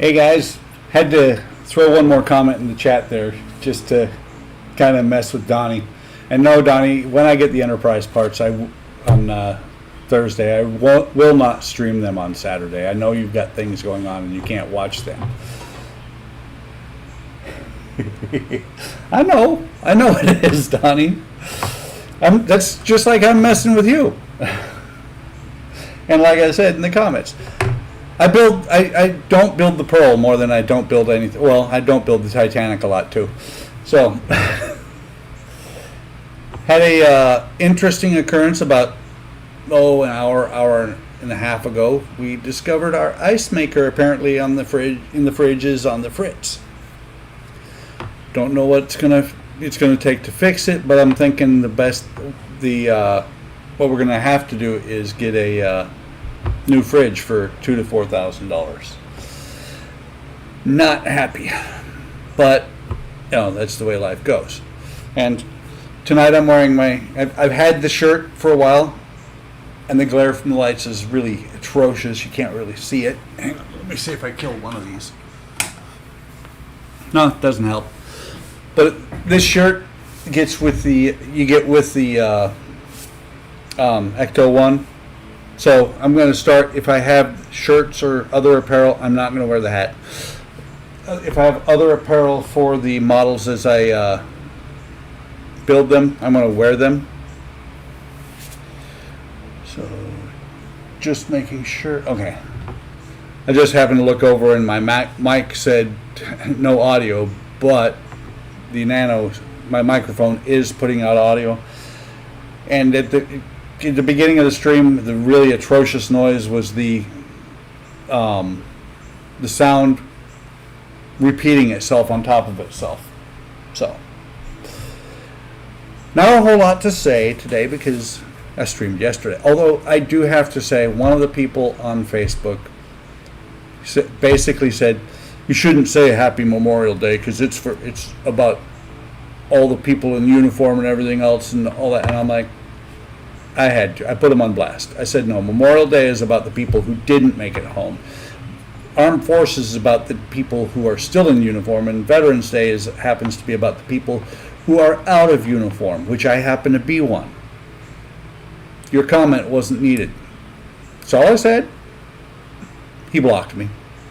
Hey guys, had to throw one more comment in the chat there just to kind of mess with Donnie. And no, Donnie, when I get the Enterprise parts on Thursday, I will not stream them on Saturday. I know you've got things going on and you can't watch them. I know it is, Donnie. That's just like I'm messing with you. And like I said in the comments, I don't build the Pearl more than I don't build anything. Well, I don't build the Titanic a lot too. So, had a interesting occurrence about an hour and a half ago. We discovered our ice maker apparently in the fridge is on the fritz. Don't know what it's gonna take to fix it, but I'm thinking what we're gonna have to do is get a new fridge for $2,000 to $4,000. Not happy, but that's the way life goes. And tonight I'm wearing I've had the shirt for a while, and the glare from the lights is really atrocious. You can't really see it. Hang on, let me see if I kill one of these. No, it doesn't help. But this shirt you get with the Ecto 1. So I'm going to start, if I have shirts or other apparel, I'm not going to wear the hat. If I have other apparel for the models as I build them, I'm going to wear them. So just making sure. Okay. I just happened to look over and my mic said no audio, but the my microphone is putting out audio. And at the beginning of the stream, the really atrocious noise was the sound repeating itself on top of itself. So, not a whole lot to say today because I streamed yesterday. Although I do have to say, one of the people on Facebook basically said, you shouldn't say Happy Memorial Day because it's about all the people in uniform and everything else and all that. And I'm like, I put them on blast. I said, no, Memorial Day is about the people who didn't make it home. Armed Forces is about the people who are still in uniform, and Veterans Day happens to be about the people who are out of uniform, which I happen to be one. Your comment wasn't needed. That's all I said. He blocked me,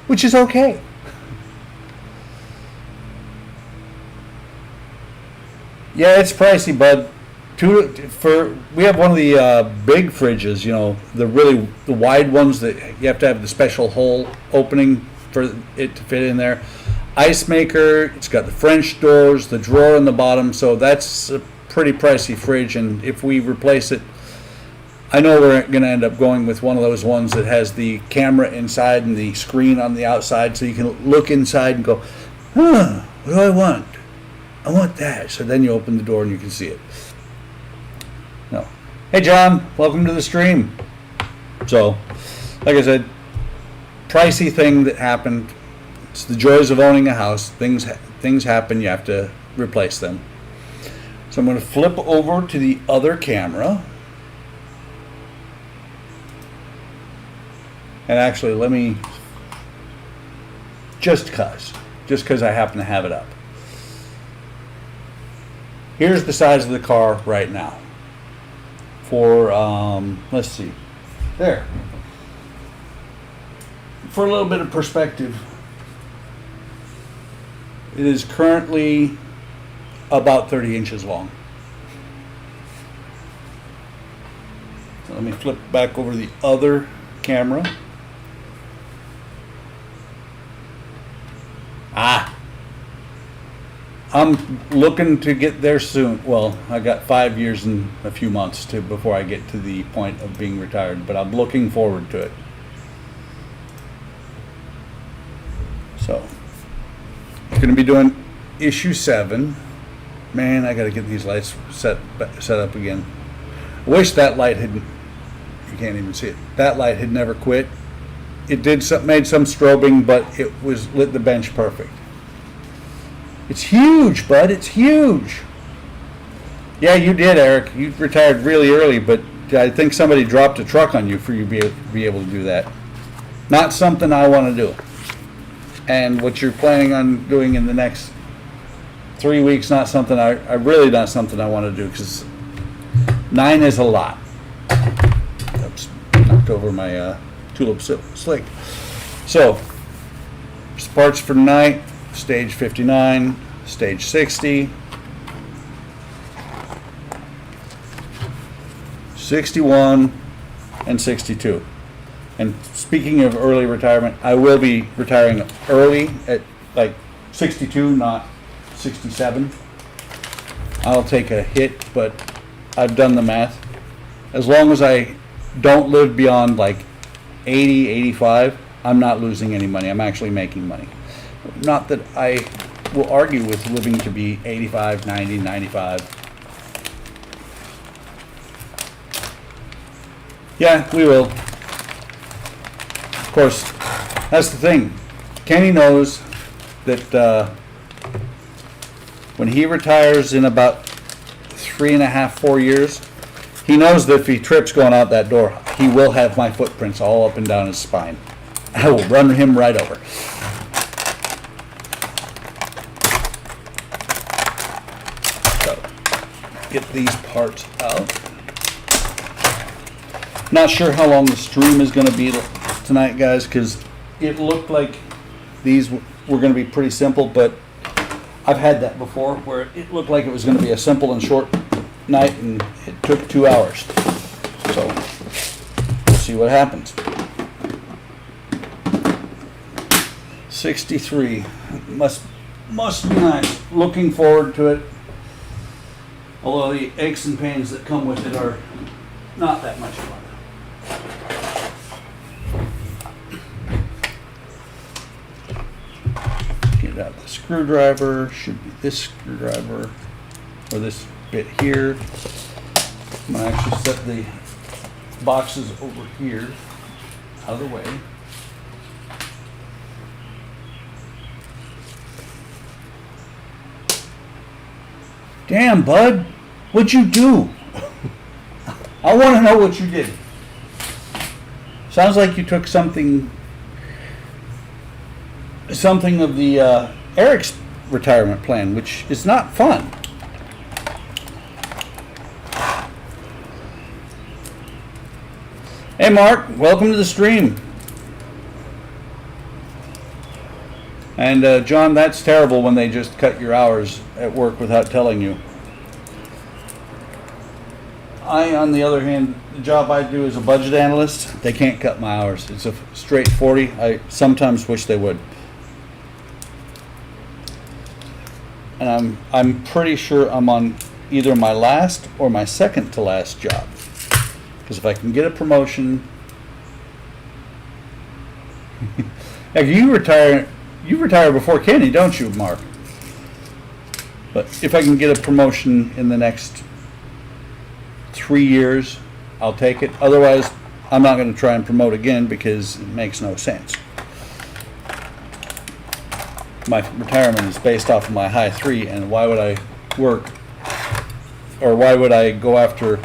which is okay. Yeah, it's pricey, bud. We have one of the big fridges, the wide ones that you have to have the special hole opening for it to fit in there. Ice maker, it's got the French doors, the drawer in the bottom, so that's a pretty pricey fridge. And if we replace it, I know we're going to end up going with one of those ones that has the camera inside and the screen on the outside, so you can look inside and go, what do I want? I want that. So then you open the door and you can see it. No. Hey John, welcome to the stream. So, like I said, pricey thing that happened. It's the joys of owning a house. Things happen. You have to replace them. So I'm going to flip over to the other camera. And actually, let me just because I happen to have it up. Here's the size of the car right now. For, let's see, there. For a little bit of perspective, it is currently about 30 inches long. So let me flip back over to the other camera. I'm looking to get there soon. Well, I got 5 years and a few months before I get to the point of being retired, but I'm looking forward to it. So, I'm going to be doing issue 7. Man, I got to get these lights set up again. I wish that light had. You can't even see it. That light had never quit. It made some strobing, but it lit the bench perfect. It's huge, bud. It's huge. Yeah, you did, Eric. You retired really early, but I think somebody dropped a truck on you for you to be able to do that. Not something I want to do. and what you're planning on doing in the next 3 weeks, not something I really not something I want to do, because 9 is a lot. Oops, knocked over my tulip slate. So, parts for tonight: stage 59, stage 60, 61, and 62. And speaking of early retirement, I will be retiring early at like 62, not 67. I'll take a hit, but I've done the math. As long as I don't live beyond like 80, 85, I'm not losing any money. I'm actually making money. Not that I will argue with living to be 85, 90, 95. Yeah, we will. Of course, that's the thing. Kenny knows that when he retires in about 3.5, 4 years, he knows that if he trips going out that door, he will have my footprints all up and down his spine. I will run him right over. So, get these parts out. Not sure how long the stream is going to be tonight, guys, because it looked like these were going to be pretty simple, but I've had that before where it looked like it was going to be a simple and short night, and it took 2 hours. So we'll see what happens. 63 must be nice. Looking forward to it. Although the aches and pains that come with it are not that much fun. Get out the screwdriver. Should be this screwdriver or this bit here. I'm gonna actually set the boxes over here out of the way. Damn, bud, what'd you do? I want to know what you did. Sounds like you took something of the Eric's retirement plan, which is not fun. Hey, Mark, welcome to the stream. And John, that's terrible when they just cut your hours at work without telling you. I, on the other hand, the job I do as a budget analyst, they can't cut my hours. It's a straight 40. I sometimes wish they would. And I'm pretty sure I'm on either my last or my second to last job. Because if I can get a promotion, like you retire before Kenny, don't you, Mark? But if I can get a promotion in the next 3 years, I'll take it. Otherwise, I'm not going to try and promote again because it makes no sense. My retirement is based off of my high 3, and why would I work, or why would I go after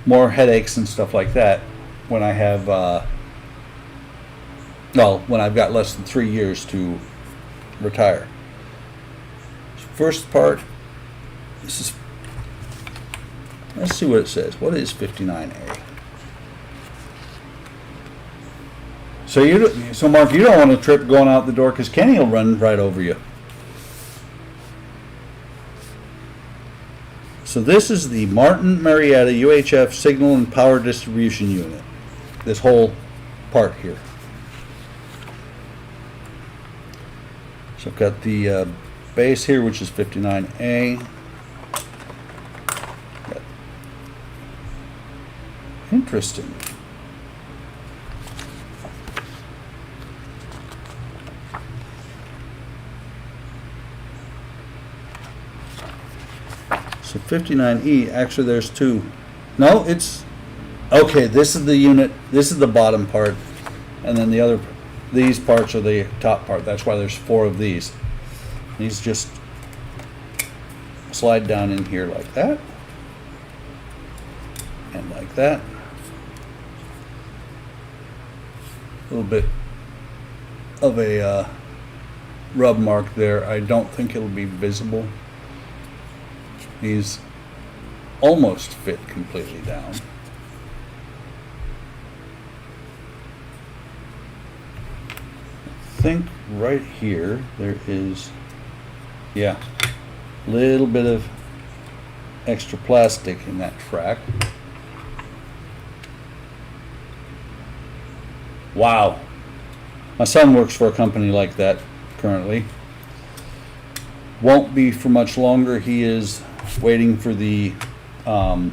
more headaches and stuff like that when I have, when I've got less than 3 years to retire. First part, this is, let's see what it says. What is 59A? So Mark, you don't want a trip going out the door because Kenny will run right over you. So this is the Martin Marietta UHF Signal and Power Distribution Unit. This whole part here. So I've got the base here, which is 59A. Interesting. So 59E, actually there's two. No, it's, okay, this is the unit, this is the bottom part, and then these parts are the top part. That's why there's 4 of these. These just slide down in here like that, and like that. A little bit of a rub mark there. I don't think it'll be visible. He's almost fit completely down. I think right here there is, yeah, a little bit of extra plastic in that track. Wow. My son works for a company like that currently. Won't be for much longer. He is waiting for the, I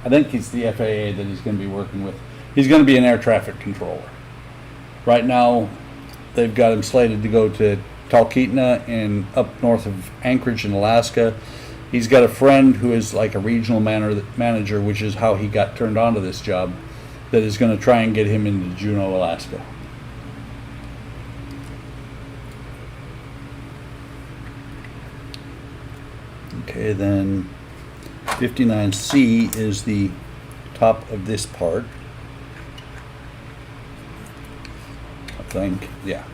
think it's the FAA that he's going to be working with. He's going to be an air traffic controller. Right now, they've got him slated to go to Talkeetna and up north of Anchorage in Alaska. He's got a friend who is like a regional manager, which is how he got turned on to this job, that is going to try and get him into Juneau, Alaska. Okay, then 59C is the top of this part. I think, yeah.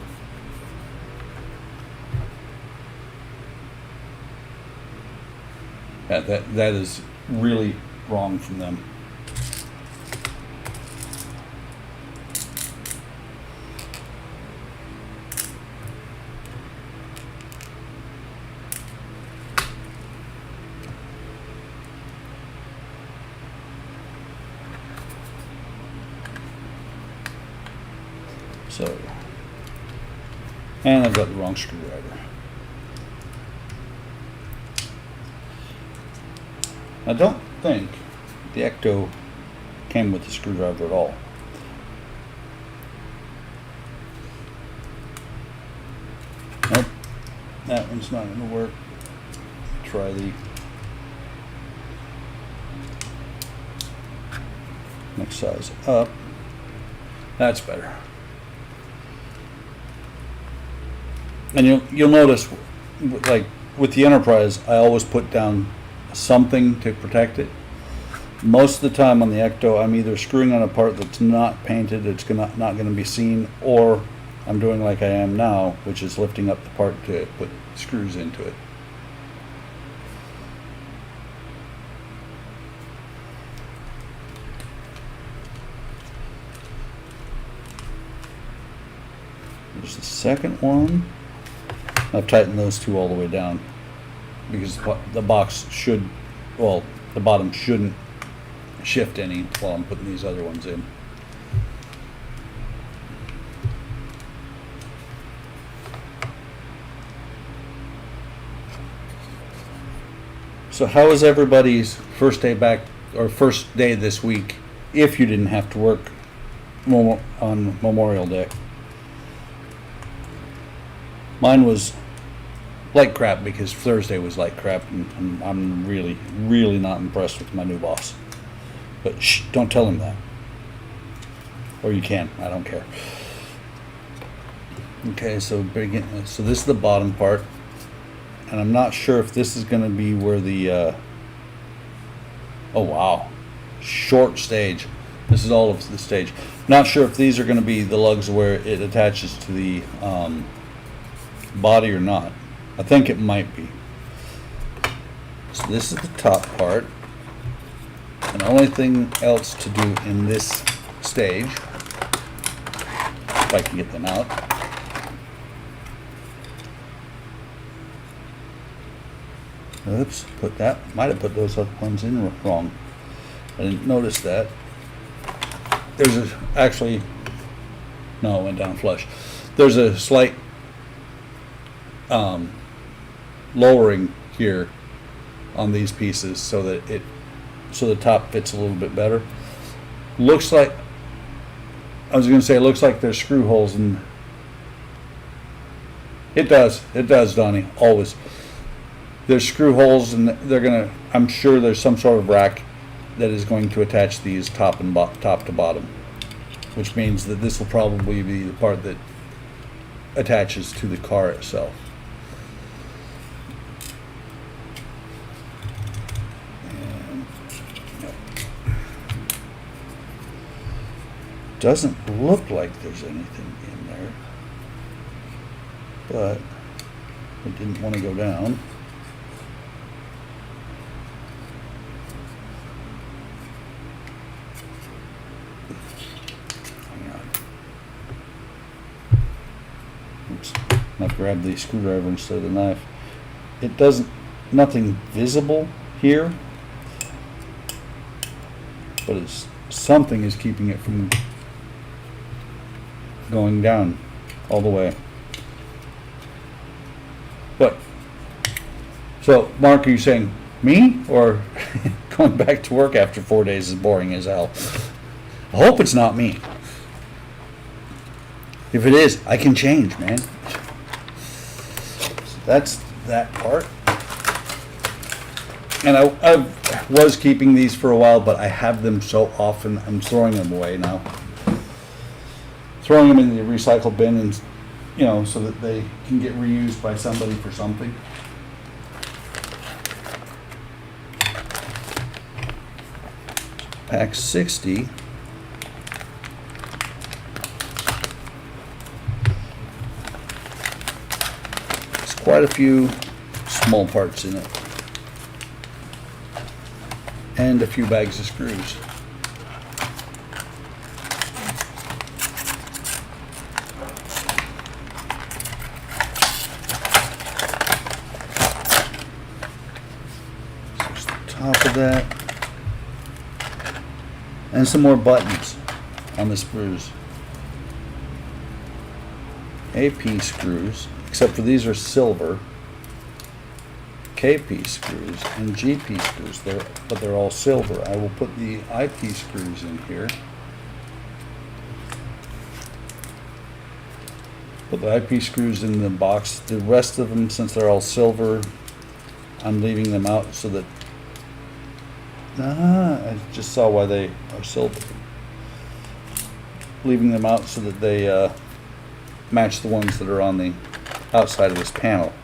That is really wrong from them. So, and I've got the wrong screwdriver. I don't think the Ecto came with a screwdriver at all. Nope, that one's not going to work. Try the next size up. That's better. And you'll notice, like with the Enterprise, I always put down something to protect it. Most of the time on the Ecto, I'm either screwing on a part that's not painted, it's not going to be seen, or I'm doing like I am now, which is lifting up the part to put screws into it. There's the second one. I've tightened those two all the way down because the box should, well, the bottom shouldn't shift any while I'm putting these other ones in. So how was everybody's first day back, or first day this week, if you didn't have to work on Memorial Day? Mine was like crap because Thursday was like crap, and I'm really, really not impressed with my new boss. But shh, don't tell him that. Or you can, I don't care. Okay, so this is the bottom part. And I'm not sure if this is going to be where the, oh wow, short stage. This is all of the stage. Not sure if these are going to be the lugs where it attaches to the body or not. I think it might be. So this is the top part. And the only thing else to do in this stage, if I can get them out, oops, might have put those other ones in wrong. I didn't notice that. There's actually, no, it went down flush. There's a slight lowering here on these pieces so that the top fits a little bit better. Looks like, I was going to say, it looks like there's screw holes in. It does, Donnie, always. There's screw holes, and I'm sure there's some sort of rack that is going to attach these top to bottom, which means that this will probably be the part that attaches to the car itself. Doesn't look like there's anything in there. but I didn't want to go down. Hang on. Oops. I've grabbed the screwdriver instead of the knife. It doesn't, nothing visible here, but it's something is keeping it from going down all the way. But so, Mark, are you saying me, or going back to work after 4 days is boring as hell? I hope it's not me. If it is, I can change, man. So that's that part. And I was keeping these for a while, but I have them so often, I'm throwing them away now. Throwing them in the recycle bin, and so that they can get reused by somebody for something. Pack 60. There's quite a few small parts in it. And a few bags of screws. Top of that, and some more buttons on the screws. AP screws, except for these are silver. KP screws and GP screws, but they're all silver. I will put the IP screws in here. Put the IP screws in the box. The rest of them, since they're all silver, I'm leaving them out so that I just saw why they are silver. Leaving them out so that they match the ones that are on the outside of this panel.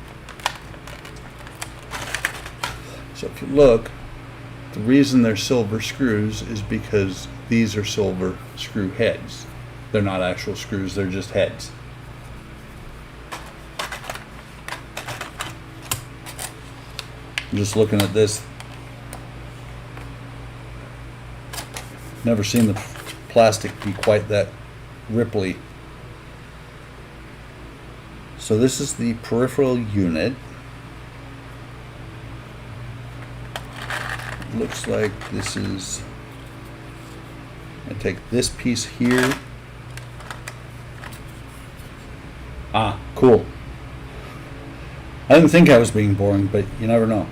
So if you look, the reason they're silver screws is because these are silver screw heads. They're not actual screws, they're just heads. I'm just looking at this. Never seen the plastic be quite that ripply. So this is the peripheral unit. Looks like this is, I take this piece here. Ah, cool. I didn't think I was being boring, but you never know.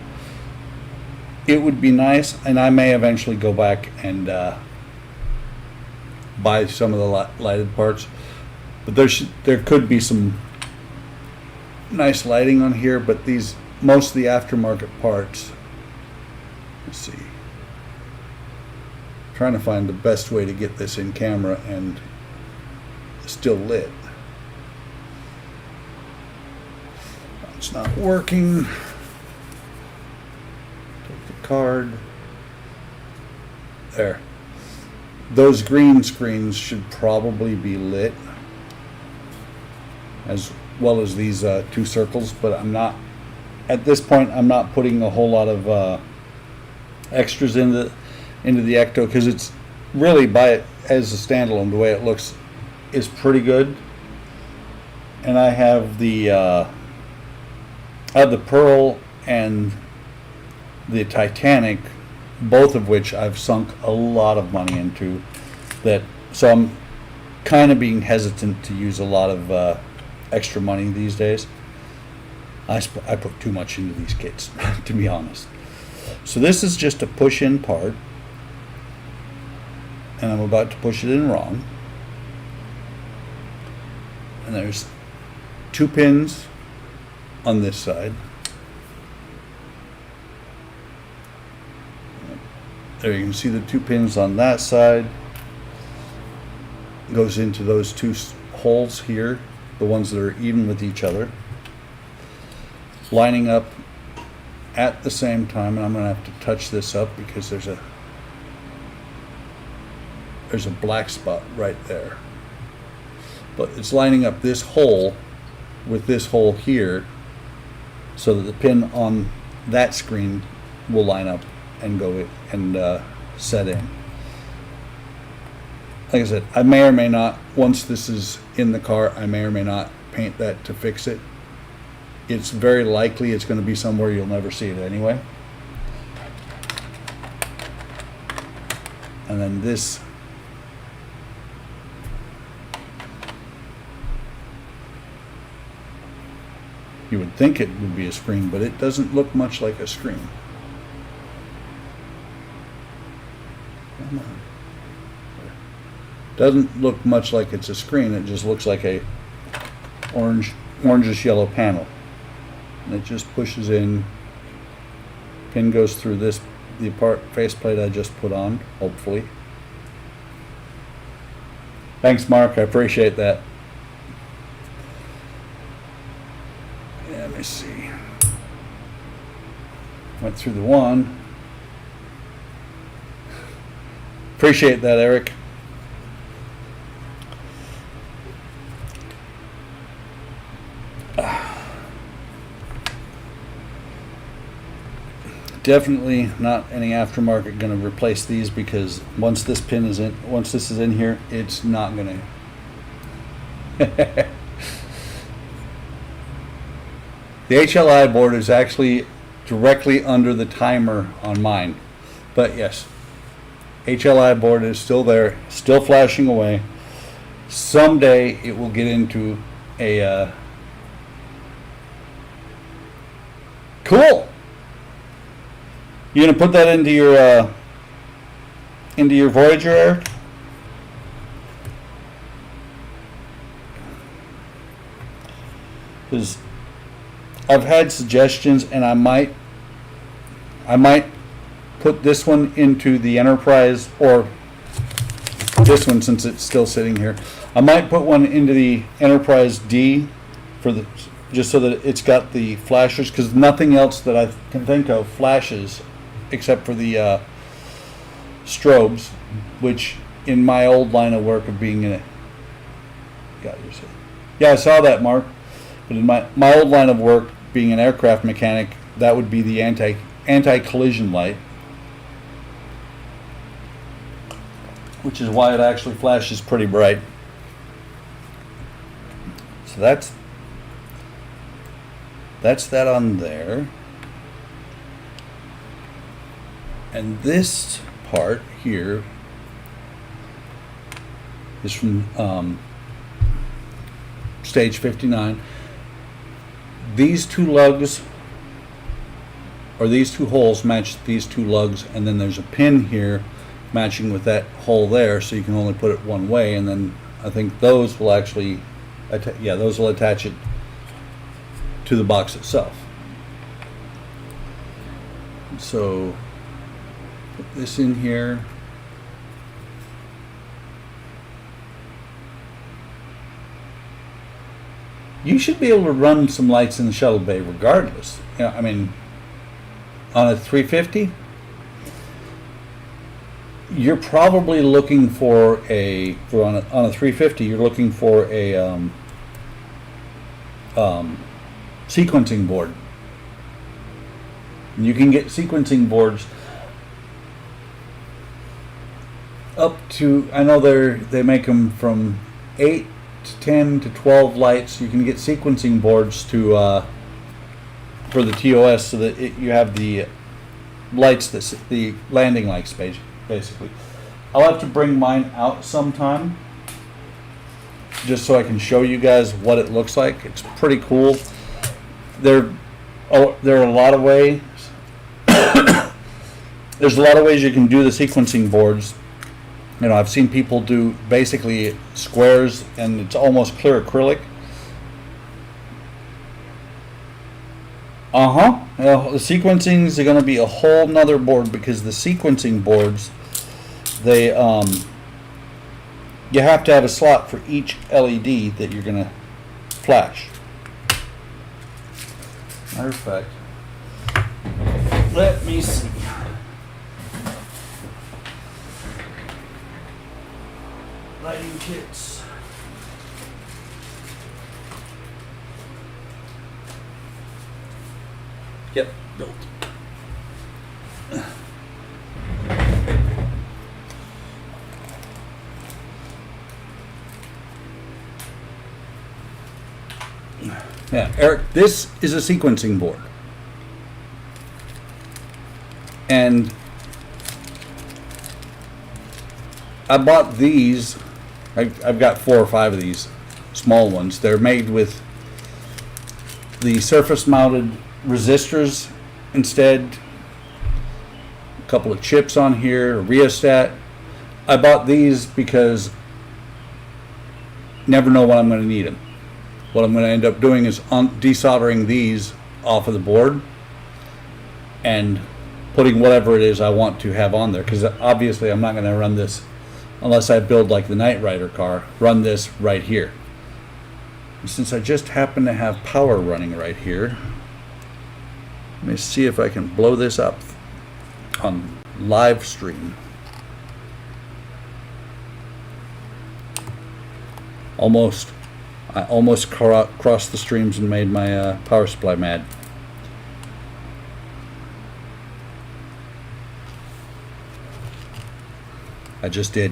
It would be nice, and I may eventually go back and buy some of the lighted parts, but there could be some nice lighting on here, but most of the aftermarket parts, let's see, trying to find the best way to get this in camera and still lit. It's not working. Take the card. There. Those green screens should probably be lit, as well as these two circles, but I'm not, at this point, I'm not putting a whole lot of extras into the Ecto, because it's really, as a standalone, the way it looks is pretty good. And I have the Pearl and the Titanic, both of which I've sunk a lot of money into. So I'm kind of being hesitant to use a lot of extra money these days. I put too much into these kits, to be honest. So this is just a push-in part, and I'm about to push it in wrong. And there's 2 pins on this side. There you can see the 2 pins on that side. Goes into those 2 holes here, the ones that are even with each other, lining up at the same time. And I'm going to have to touch this up because there's a black spot right there, but it's lining up this hole with this hole here so that the pin on that screen will line up and go and set in. Like I said, I may or may not, once this is in the car, I may or may not paint that to fix it. It's very likely it's going to be somewhere you'll never see it anyway. And then this, you would think it would be a screen, but it doesn't look much like a screen. Come on. Doesn't look much like it's a screen. It just looks like a orangish yellow panel. And it just pushes in. Pin goes through this, the faceplate I just put on, hopefully. Thanks, Mark. I appreciate that. Yeah, let me see. Went through the one. Appreciate that, Eric. Definitely not any aftermarket going to replace these, because once this pin is in, once this is in here, it's not going to. The HLI board is actually directly under the timer on mine, but yes, HLI board is still there, still flashing away. Someday it will get into a cool. You gonna put that into your Voyager, Eric? Because I've had suggestions, and I might put this one into the Enterprise, or this one since it's still sitting here. I might put one into the Enterprise D for the, just so that it's got the flashers, because nothing else that I can think of flashes except for the strobes, which in my old line of work of being in it. Yeah, I saw that, Mark. But in my old line of work, being an aircraft mechanic, that would be the anti-collision light, which is why it actually flashes pretty bright. So that's that on there. And this part here is from stage 59. These two lugs, or these two holes, match these two lugs, and then there's a pin here matching with that hole there, so you can only put it one way, and then I think those will actually, those will attach it to the box itself. So put this in here. You should be able to run some lights in the shuttle bay regardless. You know, I mean, on a 350, you're probably looking for on a 350, you're looking for a sequencing board. And you can get sequencing boards up to, I know they make them from 8 to 10 to 12 lights. You can get sequencing boards to for the TOS, so that you have the lights, the landing lights basically. I'll have to bring mine out sometime just so I can show you guys what it looks like. It's pretty cool. There are a lot of ways. There's a lot of ways you can do the sequencing boards. You know, I've seen people do basically squares, and it's almost clear acrylic. You know, the sequencings are going to be a whole nother board, because the sequencing boards, they you have to have a slot for each LED that you're going to flash. Matter of fact, let me see. Lighting kits. Yep, built. Yeah, Eric, this is a sequencing board. And I bought these. I've got 4 or 5 of these small ones. They're made with the surface mounted resistors instead. A couple of chips on here, a rheostat. I bought these because never know when I'm going to need them. What I'm going to end up doing is desoldering these off of the board and putting whatever it is I want to have on there, because obviously I'm not going to run this unless I build like the Knight Rider car, run this right here. And since I just happen to have power running right here, let me see if I can blow this up on live stream. Almost. I almost crossed the streams and made my power supply mad. I just did.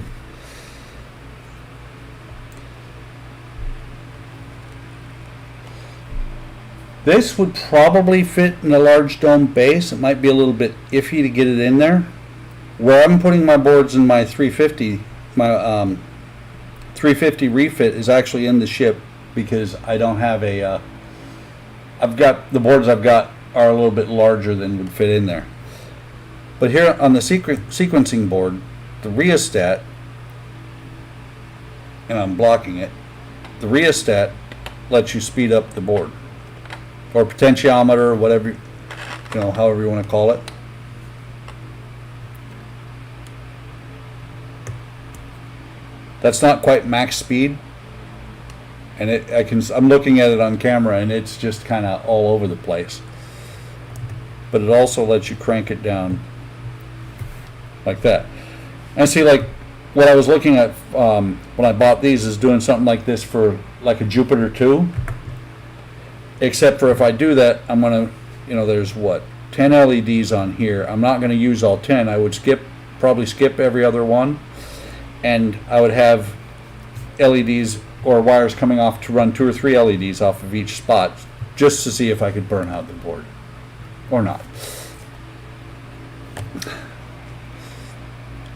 This would probably fit in a large dome base. It might be a little bit iffy to get it in there. Where I'm putting my boards in my 350, my 350 refit is actually in the ship, because I don't have a, I've got, the boards I've got are a little bit larger than would fit in there. But here on the sequencing board, the rheostat, and I'm blocking it, the rheostat lets you speed up the board, or potentiometer, whatever, you know, however you want to call it. That's not quite max speed. And I'm looking at it on camera and it's just kind of all over the place. But it also lets you crank it down like that. And see, like what I was looking at when I bought these is doing something like this for like a Jupiter 2. Except for if I do that, I'm going to, you know, there's what, 10 LEDs on here. I'm not going to use all 10. I would probably skip every other one. And I would have LEDs or wires coming off to run 2 or 3 LEDs off of each spot, just to see if I could burn out the board or not.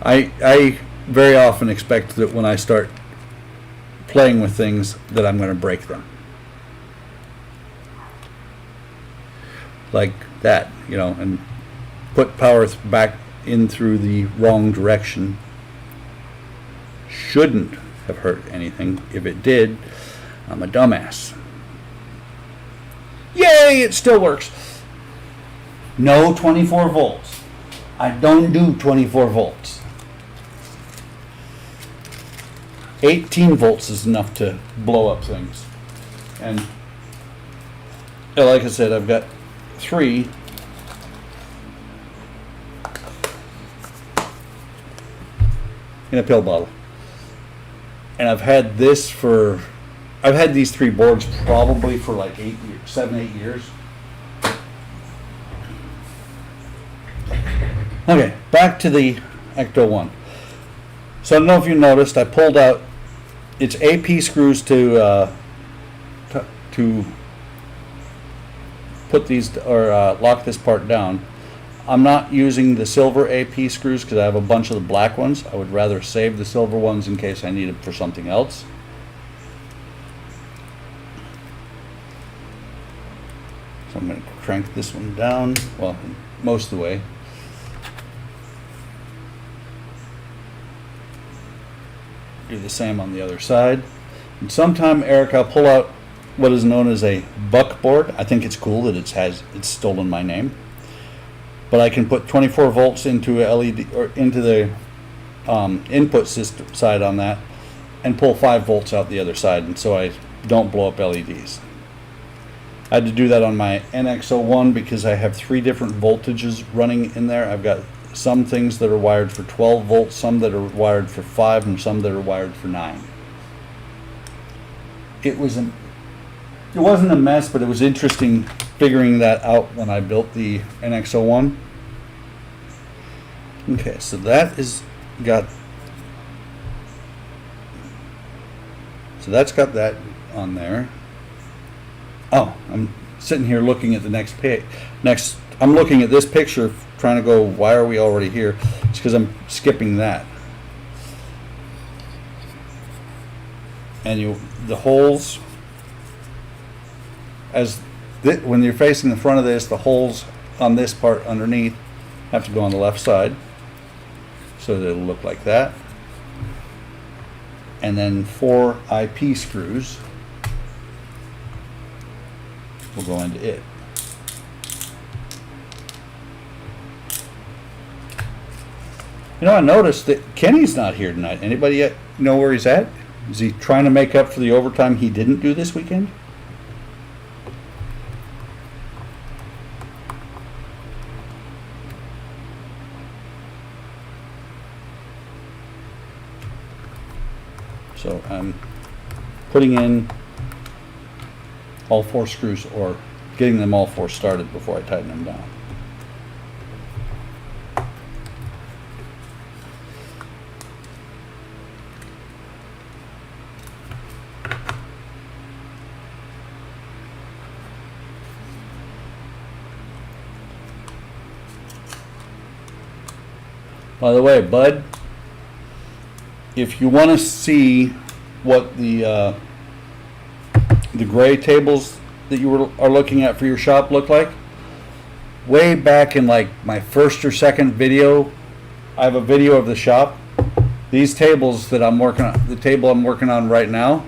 I very often expect that when I start playing with things that I'm going to break them. Like that, you know, and put power back in through the wrong direction. Shouldn't have hurt anything. If it did, I'm a dumbass. Yay, it still works. No 24 volts. I don't do 24 volts. 18 volts is enough to blow up things. And like I said, I've got 3 in a pill bottle. And I've had these 3 boards probably for like 7, 8 years. Okay, back to the Ecto 1. So I don't know if you noticed, I pulled out, it's AP screws to put these, or lock this part down. I'm not using the silver AP screws because I have a bunch of the black ones. I would rather save the silver ones in case I need them for something else. So I'm going to crank this one down, well, most of the way. Do the same on the other side. And sometime, Eric, I'll pull out what is known as a buckboard. I think it's cool that it's stolen my name. But I can put 24 volts into a LED or into the input system side on that, and pull 5 volts out the other side, and so I don't blow up LEDs. I had to do that on my NX01 because I have 3 different voltages running in there. I've got some things that are wired for 12 volts, some that are wired for 5, and some that are wired for 9. It wasn't a mess, but it was interesting figuring that out when I built the NX01. Okay, so that is got. So that's got that on there. Oh, I'm sitting here looking at the next page. I'm looking at this picture, trying to go, why are we already here? It's because I'm skipping that. And the holes, when you're facing the front of this, the holes on this part underneath have to go on the left side, so that it'll look like that. And then 4 IP screws will go into it. You know, I noticed that Kenny's not here tonight. Anybody yet know where he's at? Is he trying to make up for the overtime he didn't do this weekend? So I'm putting in all 4 screws, or getting them all 4 started before I tighten them down. By the way, Bud, if you want to see what the gray tables that you are looking at for your shop look like, way back in like my first or second video, I have a video of the shop. These tables that I'm working on, the table I'm working on right now,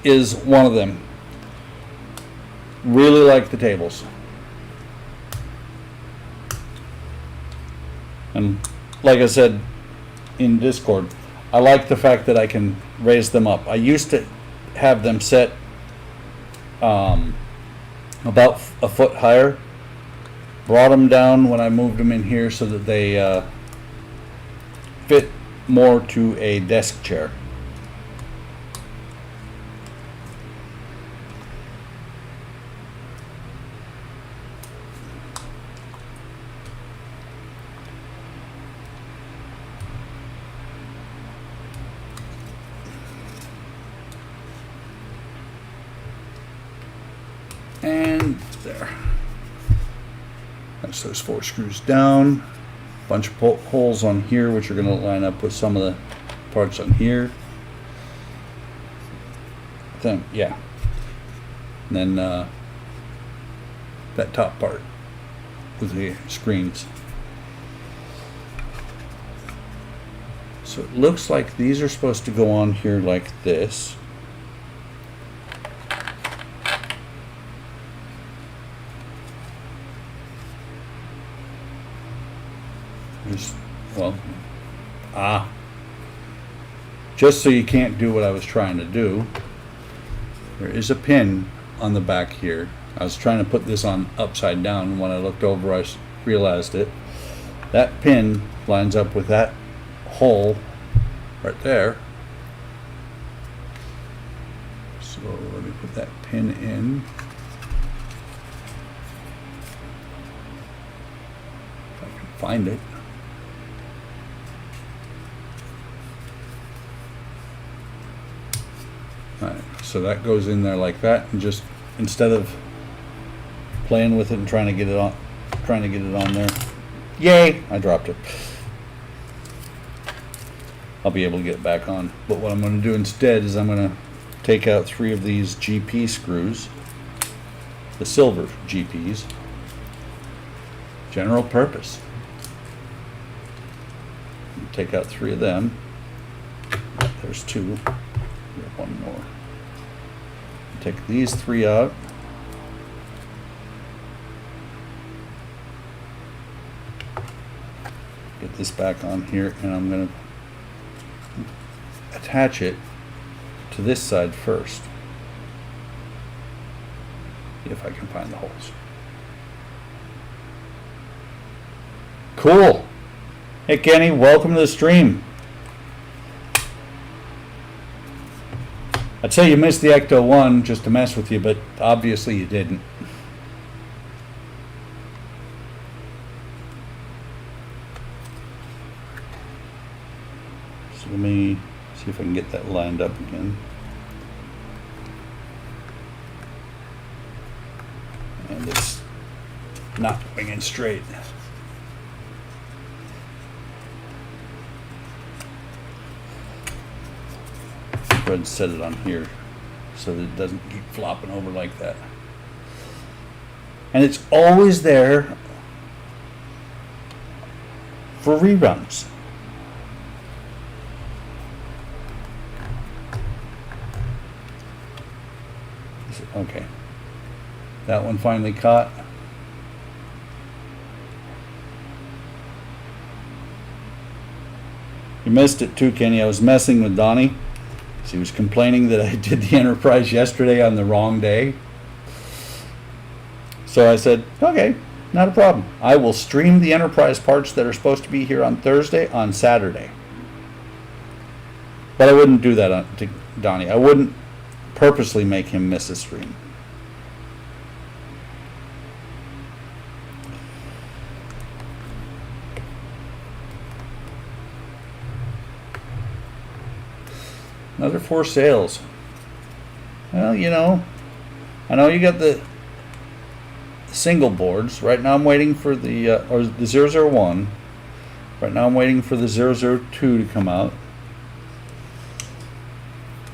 is one of them. Really like the tables. And like I said in Discord, I like the fact that I can raise them up. I used to have them set about a foot higher. Brought them down when I moved them in here so that they fit more to a desk chair. And there. That's those 4 screws down. Bunch of holes on here, which are going to line up with some of the parts on here. Then, yeah. And then that top part with the screens. So it looks like these are supposed to go on here like this. Just so you can't do what I was trying to do, there is a pin on the back here. I was trying to put this on upside down, and when I looked over I realized it. That pin lines up with that hole right there. So let me put that pin in. If I can find it. So that goes in there like that, and just instead of playing with it and trying to get it on there. Yay! I dropped it. I'll be able to get it back on. But what I'm going to do instead is I'm going to take out 3 of these GP screws, the silver GPs, general purpose. Take out 3 of them. There's 2. We have 1 more. Take these 3 out. Get this back on here, and I'm going to attach it to this side first. If I can find the holes. Cool. Hey Kenny, welcome to the stream. I'd say you missed the Ecto 1 just to mess with you, but obviously you didn't. So let me see if I can get that lined up again. And it's not going in straight. Go ahead and set it on here so that it doesn't keep flopping over like that. And it's always there for reruns. Okay. That one finally caught. You missed it too, Kenny. I was messing with Donnie. He was complaining that I did the Enterprise yesterday on the wrong day. So I said, okay, not a problem. I will stream the Enterprise parts that are supposed to be here on Thursday on Saturday. But I wouldn't do that to Donnie. I wouldn't purposely make him miss a stream. Another 4 sales. Well, you know, I know you got the single boards. Right now I'm waiting for the or the 001. Right now I'm waiting for the 002 to come out.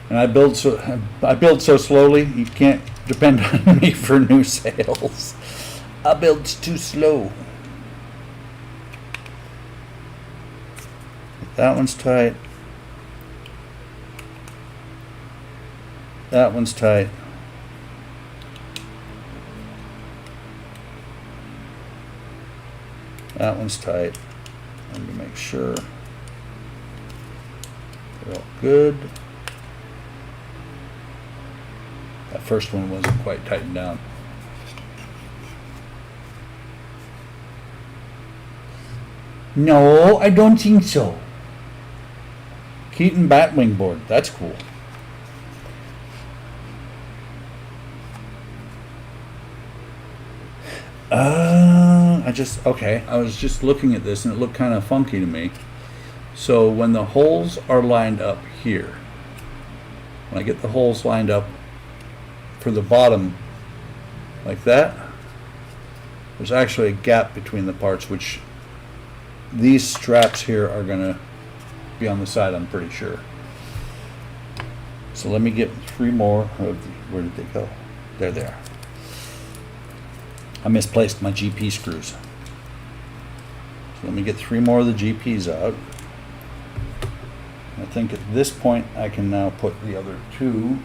And I build so slowly, you can't depend on me for new sales. I build too slow. That one's tight. That one's tight. That one's tight. Let me make sure they're all good. That first one wasn't quite tightened down. No, I don't think so. Keaton Batwing board. That's cool. I was just looking at this and it looked kind of funky to me. So when the holes are lined up here, when I get the holes lined up for the bottom like that, there's actually a gap between the parts, which these straps here are going to be on the side, I'm pretty sure. So let me get 3 more of the, where did they go? There they are. I misplaced my GP screws. So let me get 3 more of the GPs out. I think at this point I can now put the other 2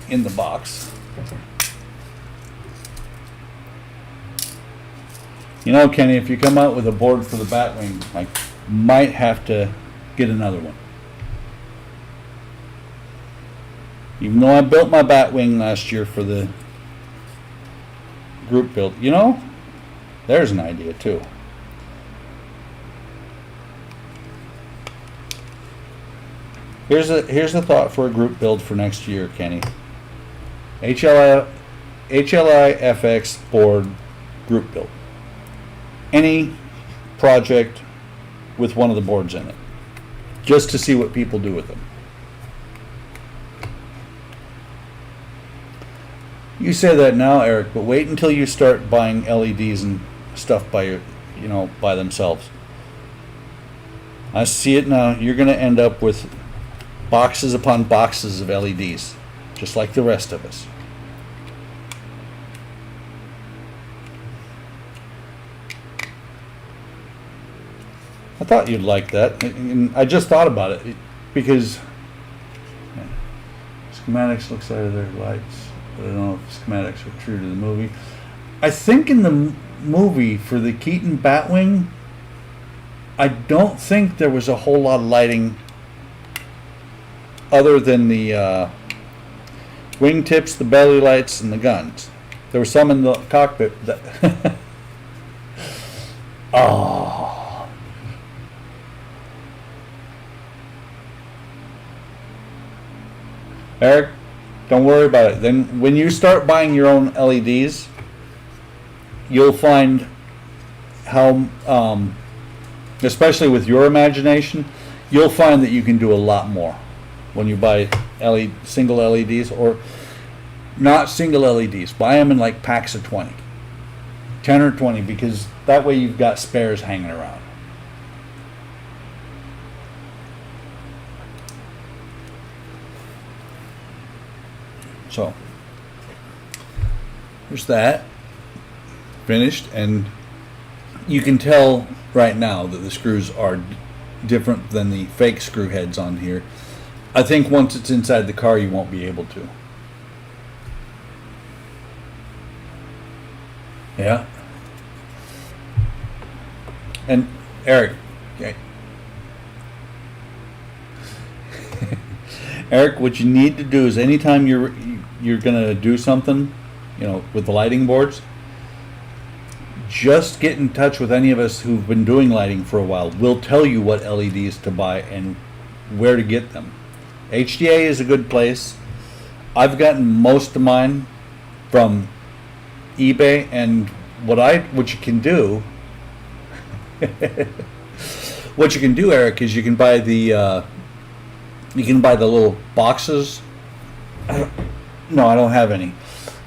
in the box. You know, Kenny, if you come out with a board for the Batwing, I might have to get another one. Even though I built my Batwing last year for the group build, you know, there's an idea too. Here's a thought for a group build for next year, Kenny. HLI FX board group build. Any project with one of the boards in it, just to see what people do with them. You say that now, Eric, but wait until you start buying LEDs and stuff by themselves. I see it now. You're going to end up with boxes upon boxes of LEDs, just like the rest of us. I thought you'd like that, and I just thought about it because schematics looks like their lights. But I don't know if schematics are true to the movie. I think in the movie for the Keaton Batwing, I don't think there was a whole lot of lighting other than the wingtips, the belly lights, and the guns. There was some in the cockpit that Eric, don't worry about it. Then when you start buying your own LEDs, you'll find how, especially with your imagination, you'll find that you can do a lot more when you buy single LEDs, or not single LEDs. Buy them in like packs of 20, 10 or 20, because that way you've got spares hanging around. So there's that finished, and you can tell right now that the screws are different than the fake screw heads on here. I think once it's inside the car you won't be able to. Yeah. And Eric, okay. Eric, what you need to do is anytime you're gonna do something, with the lighting boards, just get in touch with any of us who've been doing lighting for a while. We'll tell you what LEDs to buy and where to get them. HDA is a good place. I've gotten most of mine from eBay, and what you can do Eric, is you can buy the little boxes. No, I don't have any,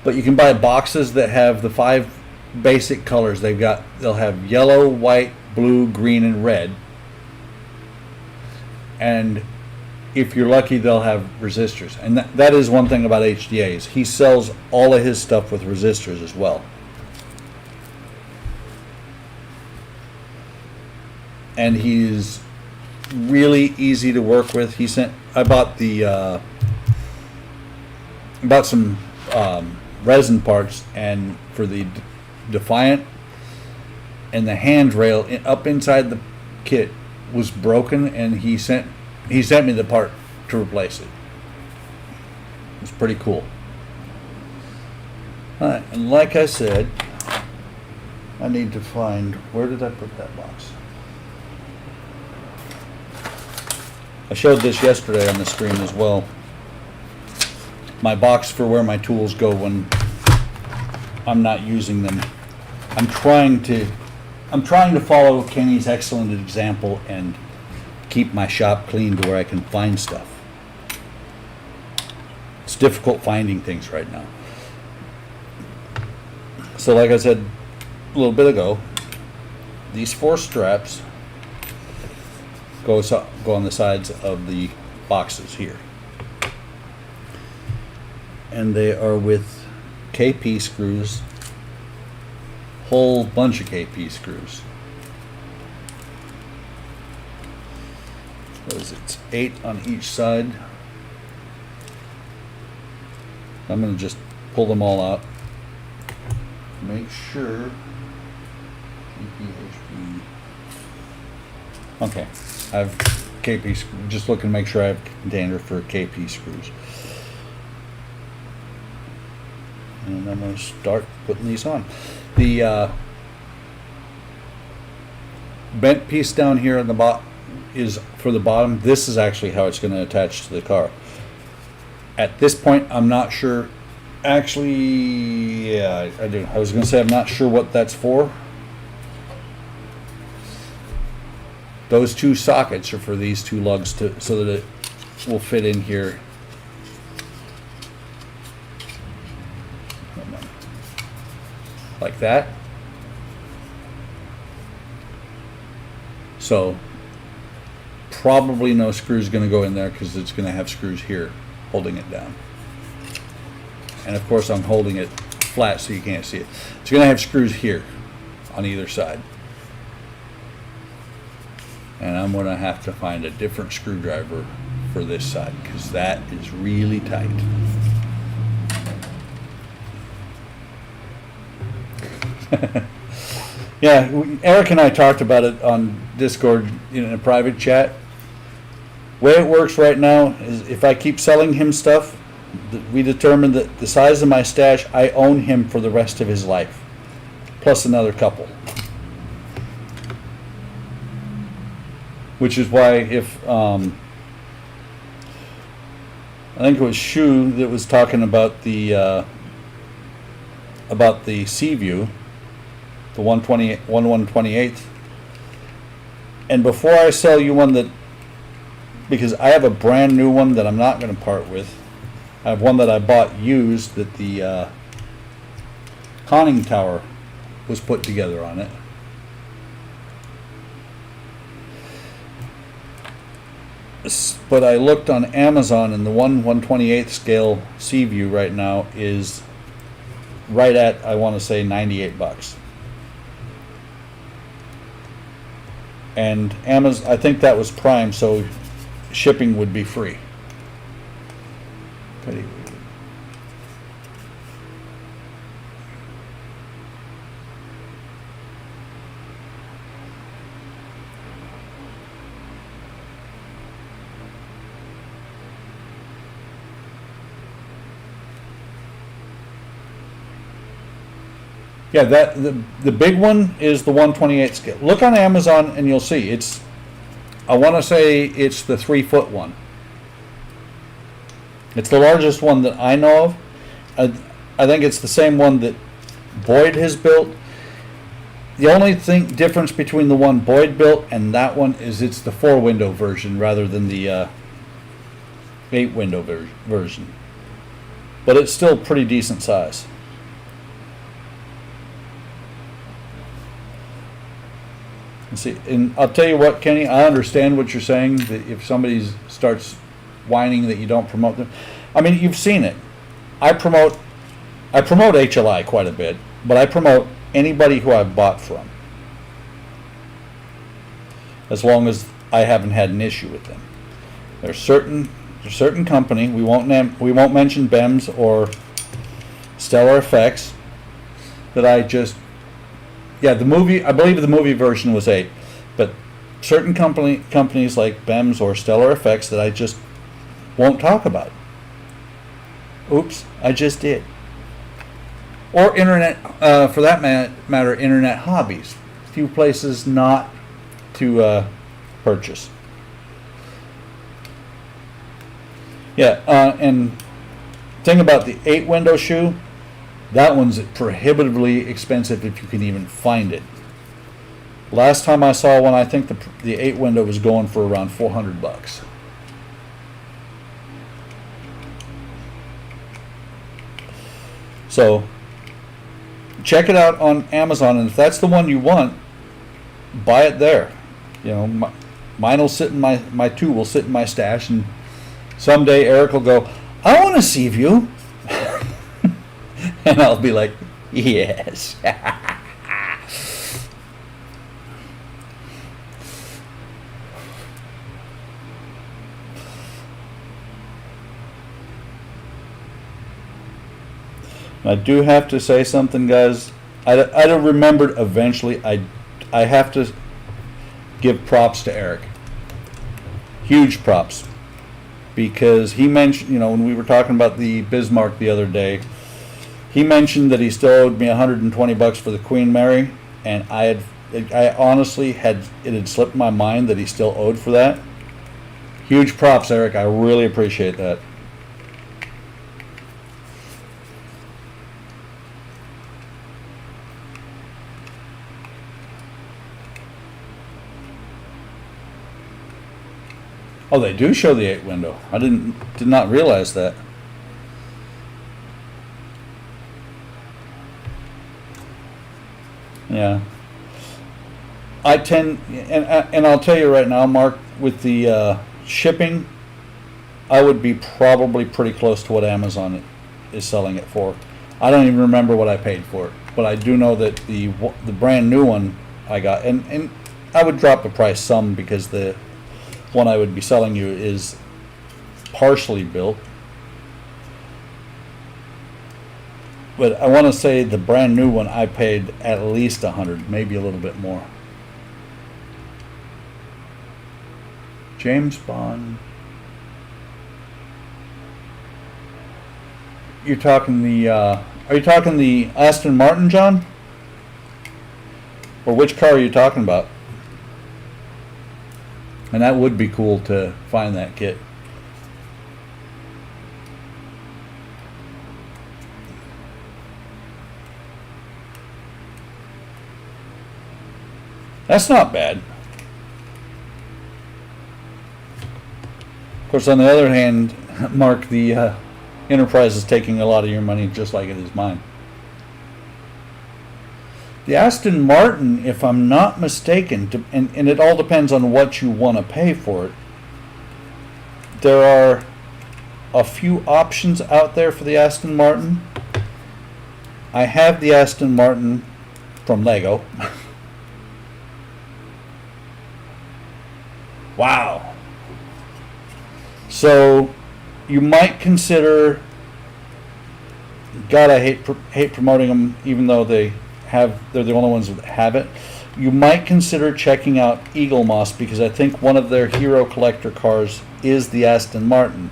but you can buy boxes that have the 5 basic colors. They'll have yellow, white, blue, green, and red, and if you're lucky they'll have resistors. And that is one thing about HDAs. He sells all of his stuff with resistors as well. And he's really easy to work with. I bought some resin parts and for the Defiant, and the handrail up inside the kit was broken, and he sent me the part to replace it. It's pretty cool. Alright, and like I said, I need to find, where did I put that box? I showed this yesterday on the screen as well. My box for where my tools go when I'm not using them. I'm trying to follow Kenny's excellent example and keep my shop clean to where I can find stuff. It's difficult finding things right now. So like I said a little bit ago, these 4 straps go on the sides of the boxes here. And they are with KP screws, whole bunch of KP screws. It's 8 on each side. I'm going to just pull them all out. Make sure. Okay, I have KP. Just looking to make sure I have a container for KP screws. And I'm going to start putting these on. The bent piece down here on the bottom is for the bottom. This is actually how it's going to attach to the car. At this point, I'm not sure. Actually, yeah, I do. I was going to say I'm not sure what that's for. Those 2 sockets are for these 2 lugs so that it will fit in here. Like that. So probably no screws going to go in there because it's going to have screws here holding it down. And of course I'm holding it flat so you can't see it. It's going to have screws here on either side. And I'm going to have to find a different screwdriver for this side because that is really tight. Yeah, Eric and I talked about it on Discord in a private chat. Way it works right now is if I keep selling him stuff, we determined that the size of my stash, I own him for the rest of his life, plus another couple. Which is why if I think it was Shu that was talking about the Seaview, the 128th. And before I sell you one that, because I have a brand new one that I'm not going to part with. I have one that I bought used that the conning tower was put together on it. But I looked on Amazon, and the 1/128th scale Seaview right now is right at, I want to say, $98. And Amazon, I think that was Prime, so shipping would be free. Yeah, the big one is the 1/28 scale. Look on Amazon and you'll see it's. I want to say it's the 3-foot one. It's the largest one that I know of. I think it's the same one that Boyd has built. The only difference between the one Boyd built and that one is it's the 4-window version rather than the 8-window version. But it's still pretty decent size. See, and I'll tell you what, Kenny, I understand what you're saying, that if somebody starts whining that you don't promote them. I mean, you've seen it. I promote HLI quite a bit, but I promote anybody who I've bought from, as long as I haven't had an issue with them. There's certain company, we won't mention BEMS or Stellar Effects, that I just. Yeah, the movie, I believe the movie version was 8, but certain companies like BEMS or Stellar Effects that I just won't talk about. Oops, I just did. Or internet, for that matter, internet hobbies. Few places not to purchase. Yeah, and thing about the 8-window shoe, that one's prohibitively expensive if you can even find it. Last time I saw one, I think the 8-window was going for around $400. So check it out on Amazon, and if that's the one you want, buy it there. You know, mine will sit in my 2 will sit in my stash, and someday Eric will go, I want a Seaview. And I'll be like, yes. I do have to say something, guys. I'd have remembered eventually. I have to give props to Eric. Huge props. Because he mentioned, you know, when we were talking about the Bismarck the other day, he mentioned that he still owed me $120 for the Queen Mary, and I honestly it had slipped my mind that he still owed for that. Huge props, Eric. I really appreciate that. Oh, they do show the 8-window. I did not realize that. Yeah, I tend, and I'll tell you right now, Mark, with the shipping, I would be probably pretty close to what Amazon is selling it for. I don't even remember what I paid for it, but I do know that the brand new one I got, and I would drop the price some because the one I would be selling you is partially built. But I want to say the brand new one I paid at least $100, maybe a little bit more. James Bond. You're talking the, are you talking the Aston Martin, John? Or which car are you talking about? And that would be cool to find that kit. That's not bad. Of course, on the other hand, Mark, the Enterprise is taking a lot of your money just like it is mine. The Aston Martin, if I'm not mistaken, and it all depends on what you want to pay for it, there are a few options out there for the Aston Martin. I have the Aston Martin from Lego. Wow. So you might consider, God, I hate promoting them, even though they're the only ones that have it. You might consider checking out Eagle Moss, because I think one of their hero collector cars is the Aston Martin.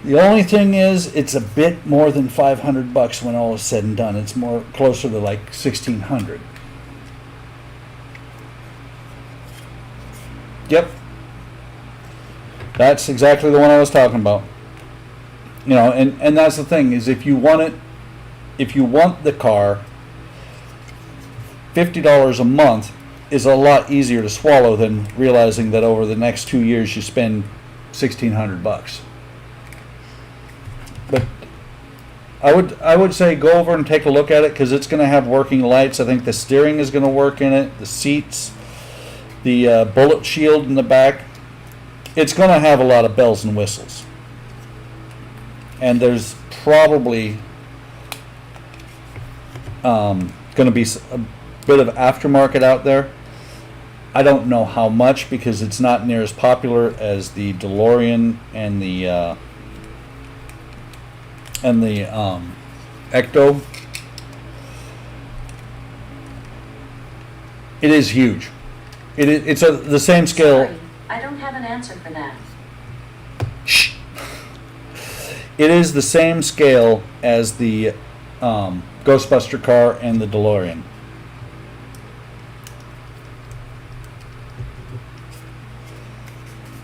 The only thing is, it's a bit more than $500 when all is said and done. It's more closer to like $1,600. Yep. That's exactly the one I was talking about. You know, and that's the thing, is if you want the car, $50 a month is a lot easier to swallow than realizing that over the next 2 years you spend $1,600. But I would say go over and take a look at it, because it's going to have working lights. I think the steering is going to work in it, the seats, the bullet shield in the back. It's going to have a lot of bells and whistles. And there's probably going to be a bit of aftermarket out there. I don't know how much, because it's not near as popular as the DeLorean and the Ecto. It is huge. It's the same scale. Sorry, I don't have an answer for that. Shh. It is the same scale as the Ghostbuster car and the DeLorean.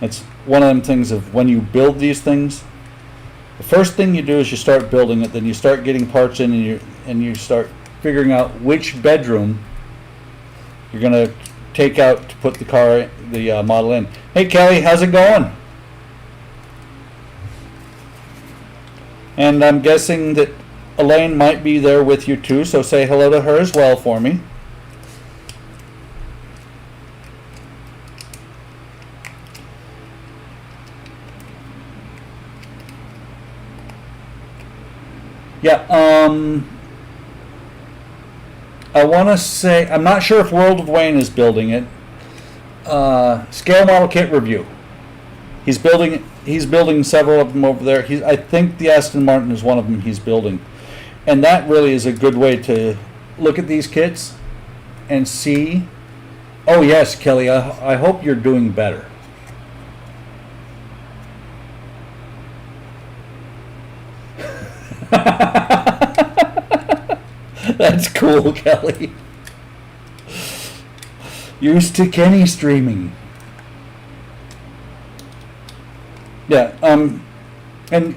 It's one of them things of when you build these things, the first thing you do is you start building it, then you start getting parts in, and you start figuring out which bedroom you're going to take out to put the model in. Hey Kelly, how's it going? And I'm guessing that Elaine might be there with you too, so say hello to her as well for me. Yeah, I want to say, I'm not sure if World of Wayne is building it. Scale model kit review. He's building several of them over there. I think the Aston Martin is one of them he's building. And that really is a good way to look at these kits and see. Oh yes, Kelly, I hope you're doing better. That's cool, Kelly. Used to Kenny streaming. Yeah, and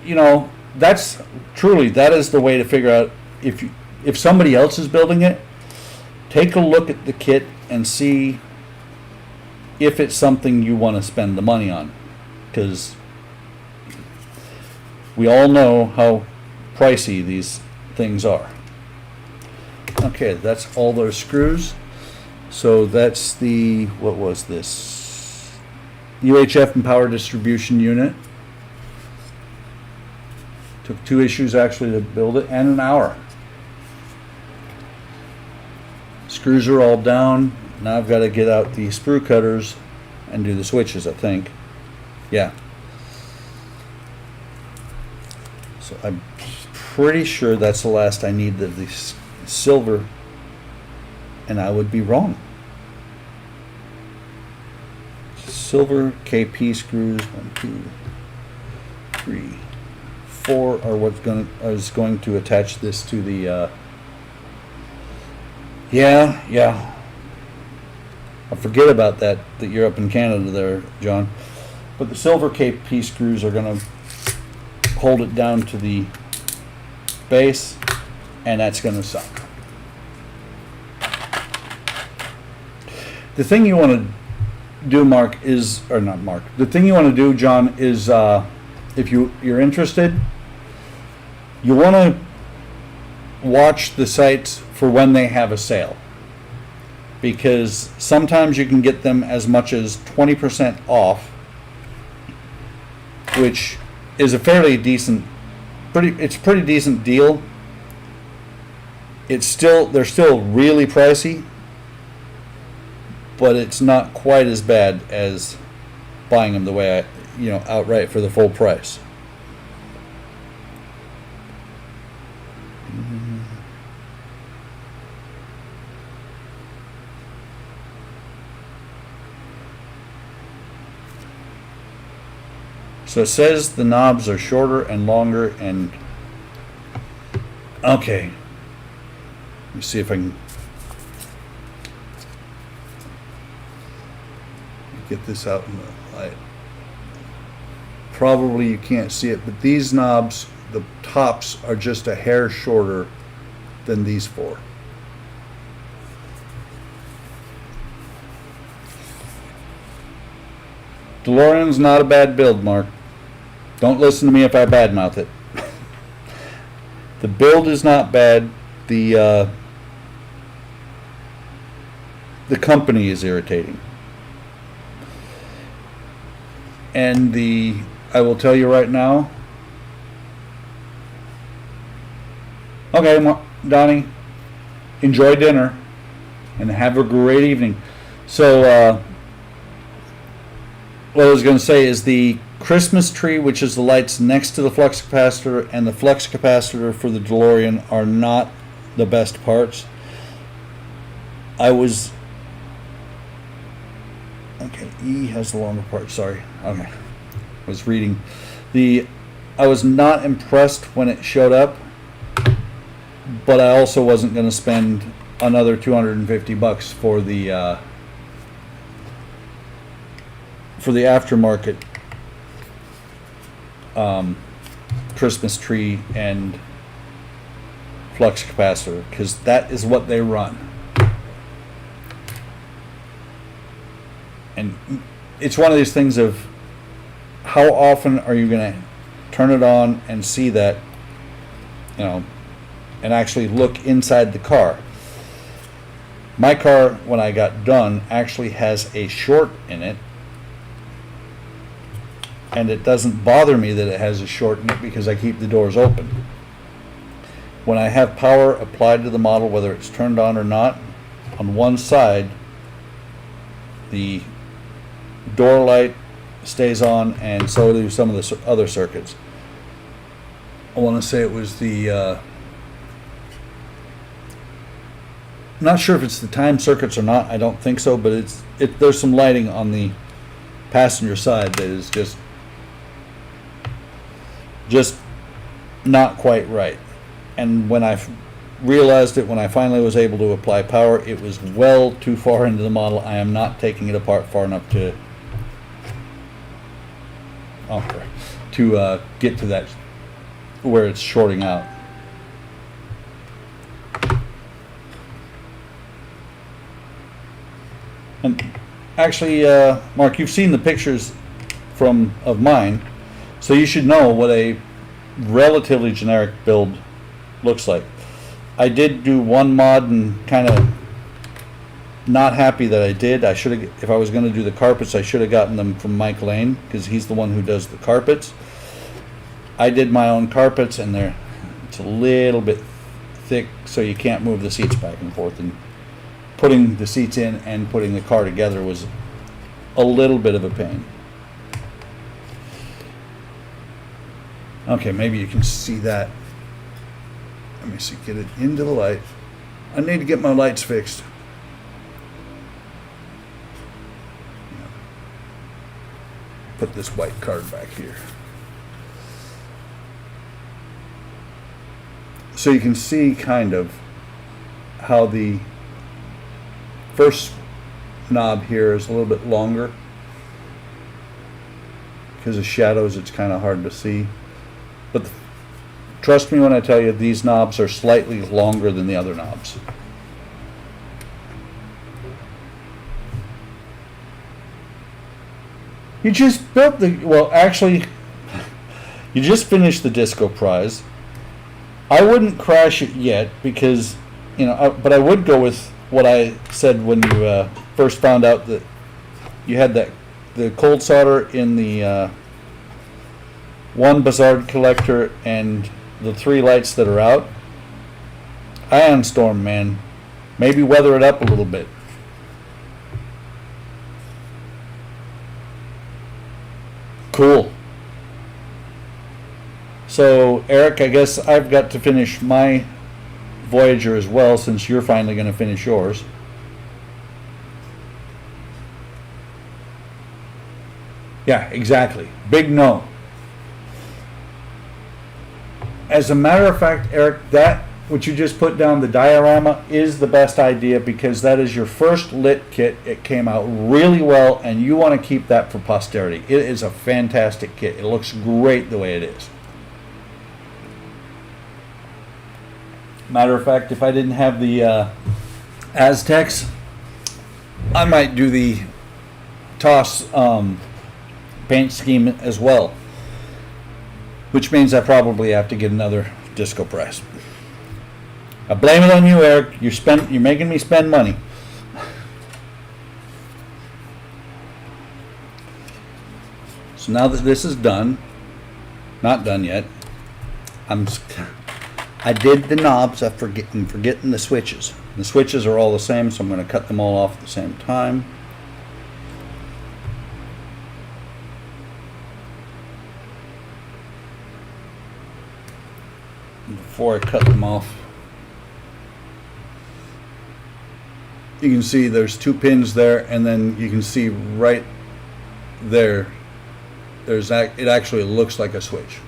you know, that is the way to figure out if somebody else is building it. Take a look at the kit and see if it's something you want to spend the money on, because we all know how pricey these things are. Okay, that's all those screws. So that's the, what was this? UHF and power distribution unit. Took 2 issues actually to build it, and an hour. Screws are all down. Now I've got to get out the sprue cutters and do the switches, I think. Yeah. So I'm pretty sure that's the last I need of the silver, and I would be wrong. Silver KP screws, 1, 2, 3, 4 are I was going to attach this to the yeah. I forget about that you're up in Canada there, John. But the silver KP screws are going to hold it down to the base, and that's going to suck. the thing you want to do, Mark, is, or not Mark, the thing you want to do, John, is if you're interested, you want to watch the sites for when they have a sale. Because sometimes you can get them as much as 20% off, which is a fairly decent, it's a pretty decent deal. They're still really pricey, but it's not quite as bad as buying them the way outright for the full price. So it says the knobs are shorter and longer, and okay. Let me see if I can get this out in the light. Probably you can't see it, but these knobs, the tops are just a hair shorter than these four. DeLorean's not a bad build, Mark. Don't listen to me if I badmouth it. The build is not bad. The company is irritating. And I will tell you right now. Okay, Donnie, enjoy dinner and have a great evening. So, what I was going to say is the Christmas tree, which is the lights next to the flux capacitor, and the flux capacitor for the DeLorean are not the best parts. Okay, E has the longer part, sorry. Okay, I was reading. I was not impressed when it showed up, but I also wasn't going to spend another $250 for the aftermarket Christmas tree and flux capacitor, because that is what they run. And it's one of these things of how often are you going to turn it on and see that, and actually look inside the car. My car, when I got done, actually has a short in it. And it doesn't bother me that it has a short in it because I keep the doors open. When I have power applied to the model, whether it's turned on or not, on one side, the door light stays on, and so do some of the other circuits. I want to say it was I'm not sure if it's the time circuits or not. I don't think so, but there's some lighting on the passenger side that is just not quite right. And when I realized it, when I finally was able to apply power, it was well too far into the model. I am not taking it apart far enough to get to that where it's shorting out. And actually, Mark, you've seen the pictures of mine, so you should know what a relatively generic build looks like. I did do one mod and kind of not happy that I did. I should have, if I was going to do the carpets, I should have gotten them from Mike Lane, because he's the one who does the carpets. I did my own carpets, and it's a little bit thick, so you can't move the seats back and forth, and putting the seats in and putting the car together was a little bit of a pain. Okay, maybe you can see that. Let me see, get it into the light. I need to get my lights fixed. Put this white card back here. So you can see kind of how the first knob here is a little bit longer. Because of shadows, it's kind of hard to see. But trust me when I tell you, these knobs are slightly longer than the other knobs. You just built the, well, actually, you just finished the disco prize. I wouldn't crash it yet because, but I would go with what I said when you first found out that you had the cold solder in the one Bazard collector and the 3 lights that are out. Ion Storm, man. Maybe weather it up a little bit. Cool. So, Eric, I guess I've got to finish my Voyager as well, since you're finally going to finish yours. Yeah, exactly. Big no. As a matter of fact, Eric, that what you just put down, the diorama, is the best idea because that is your first lit kit. It came out really well, and you want to keep that for posterity. It is a fantastic kit. It looks great the way it is. Matter of fact, if I didn't have the Aztecs, I might do the TOS paint scheme as well, which means I probably have to get another disco press. I blame it on you, Eric. You're making me spend money. So now that this is done, not done yet, I did the knobs. I'm forgetting the switches. The switches are all the same, so I'm going to cut them all off at the same time. Before I cut them off, you can see there's 2 pins there, and then you can see right there, it actually looks like a switch.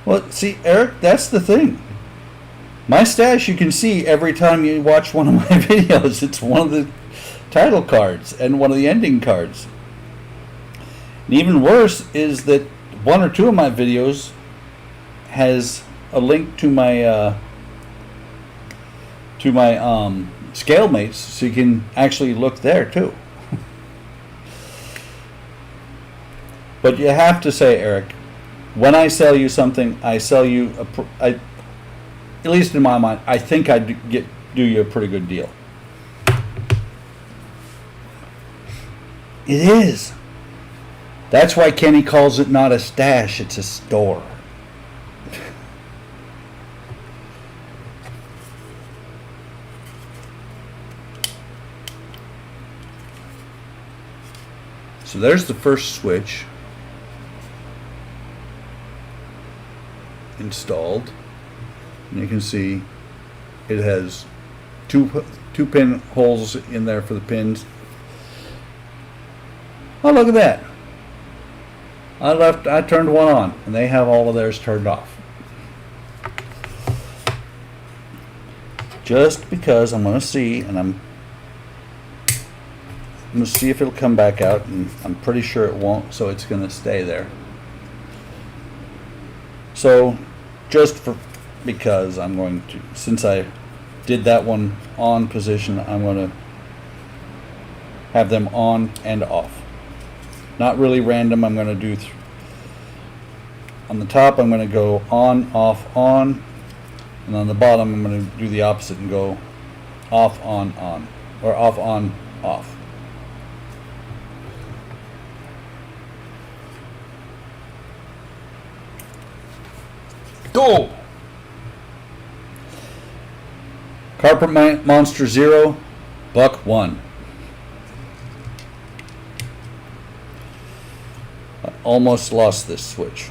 Well, see, Eric, that's the thing. My stash, you can see every time you watch one of my videos. It's one of the title cards and one of the ending cards. And even worse is that 1 or 2 of my videos has a link to my scale mates, so you can actually look there too. But you have to say, Eric, when I sell you something, I sell you at least in my mind, I think I do you a pretty good deal. It is. That's why Kenny calls it not a stash, it's a store. So there's the first switch installed, and you can see it has two pin holes in there for the pins. Oh, look at that. I turned one on, and they have all of theirs turned off. Just because I'm going to see, and I'm going to see if it'll come back out, and I'm pretty sure it won't, so it's going to stay there. So, just because I'm going to, since I did that one on position, I'm going to have them on and off. Not really random. I'm going to do on the top, I'm going to go on, off, on, and on the bottom I'm going to do the opposite and go off, on, or off, on, off. Go! Carpet Monster 0, Buck 1. I almost lost this switch.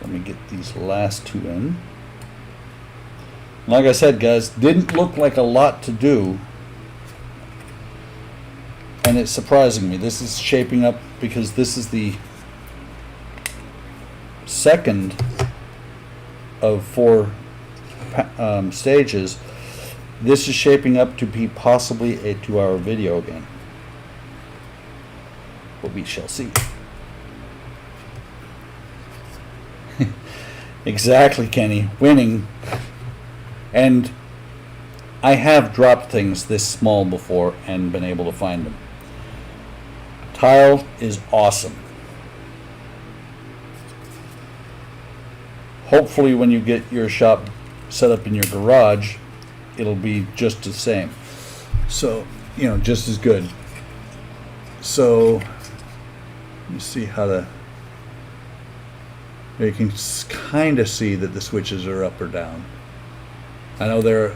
Let me get these last 2 in. Like I said, guys, didn't look like a lot to do, and it's surprising me. This is shaping up because this is the second of 4 stages, this is shaping up to be possibly a 2-hour video again. But we shall see. Exactly, Kenny. Winning. And I have dropped things this small before and been able to find them. Tile is awesome. Hopefully when you get your shop set up in your garage, it'll be just the same. So, you know, just as good. So, let me see how to... You can kind of see that the switches are up or down. I know they're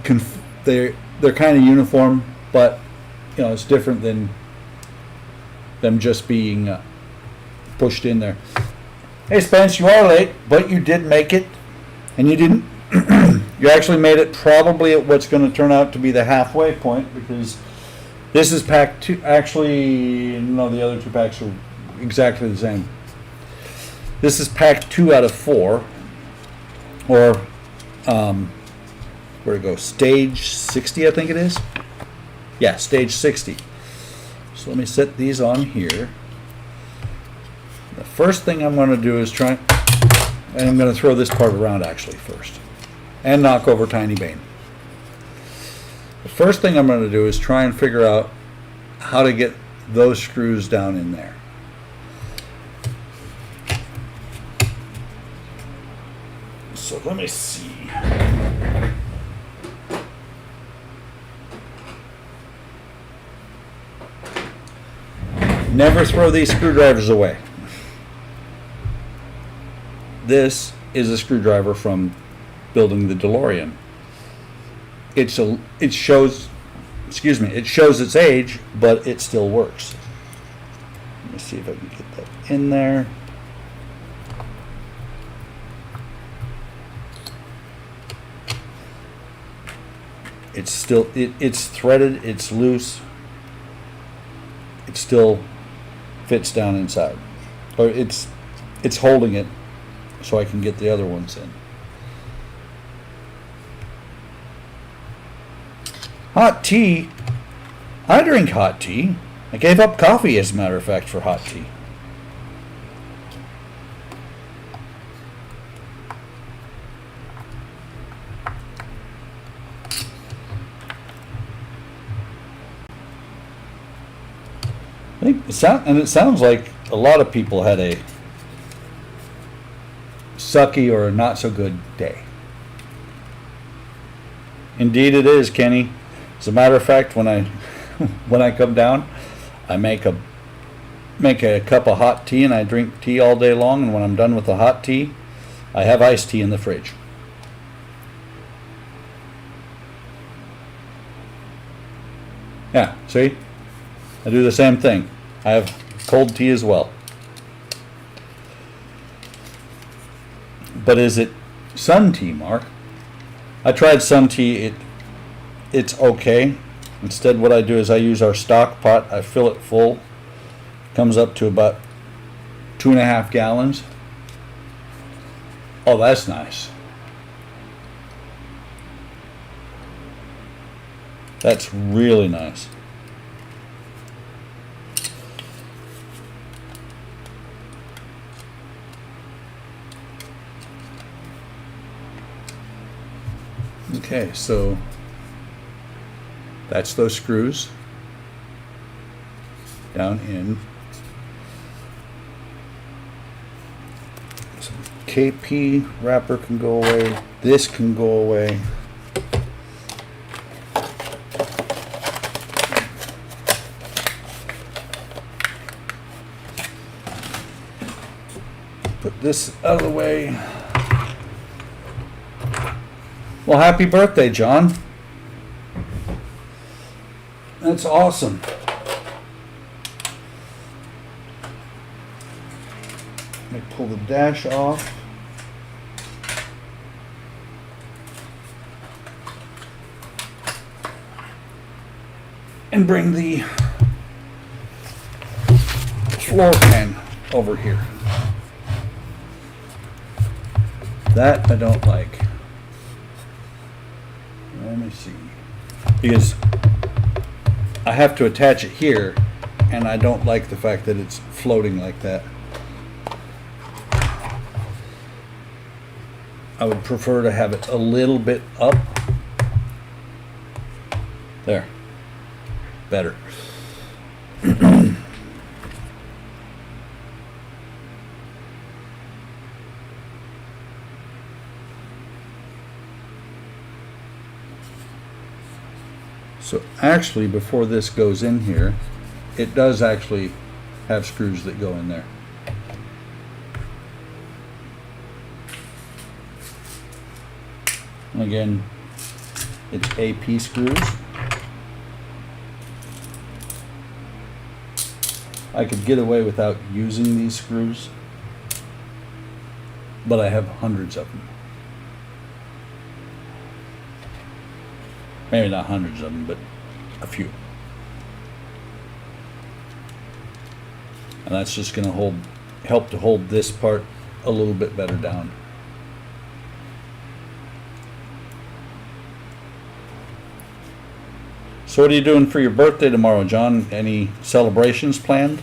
kind of uniform, but you know it's different than them just being pushed in there. Hey Spence, you are late, but you did make it, and you didn't. You actually made it probably at what's going to turn out to be the halfway point, because this is pack 2. Actually, no, the other 2 packs are exactly the same. This is pack 2 out of 4, or where to go? Stage 60, I think it is. Yeah, stage 60. So let me set these on here. The first thing I'm going to do is try, and I'm going to throw this part around actually first, and knock over Tiny Bane. The first thing I'm going to do is try and figure out how to get those screws down in there. So let me see. Never throw these screwdrivers away. This is a screwdriver from building the DeLorean. It shows its age, but it still works. Let me see if I can get that in there. It's still, it's threaded, it's loose. It still fits down inside. Or it's holding it so I can get the other ones in. Hot tea. I drink hot tea. I gave up coffee, as a matter of fact, for hot tea. It sounds like a lot of people had a sucky or a not so good day. Indeed it is, Kenny. As a matter of fact, when I come down, I make a cup of hot tea and I drink tea all day long, and when I'm done with the hot tea, I have iced tea in the fridge. Yeah, see? I do the same thing. I have cold tea as well. But is it sun tea, Mark? I tried sun tea. It's okay. Instead, what I do is I use our stock pot. I fill it full. Comes up to about 2.5 gallons. Oh, that's nice. That's really nice. Okay, so that's those screws down in. So KP wrapper can go away. This can go away. Put this out of the way. Well, happy birthday, John. That's awesome. Let me pull the dash off. And bring the floor pan over here. That I don't like. Let me see. Because I have to attach it here, and I don't like the fact that it's floating like that. I would prefer to have it a little bit up. There. Better. So actually, before this goes in here, it does actually have screws that go in there. And again, it's AP screws. I could get away without using these screws, but I have hundreds of them. Maybe not hundreds of them, but a few. And that's just going to help to hold this part a little bit better down. So what are you doing for your birthday tomorrow, John? Any celebrations planned?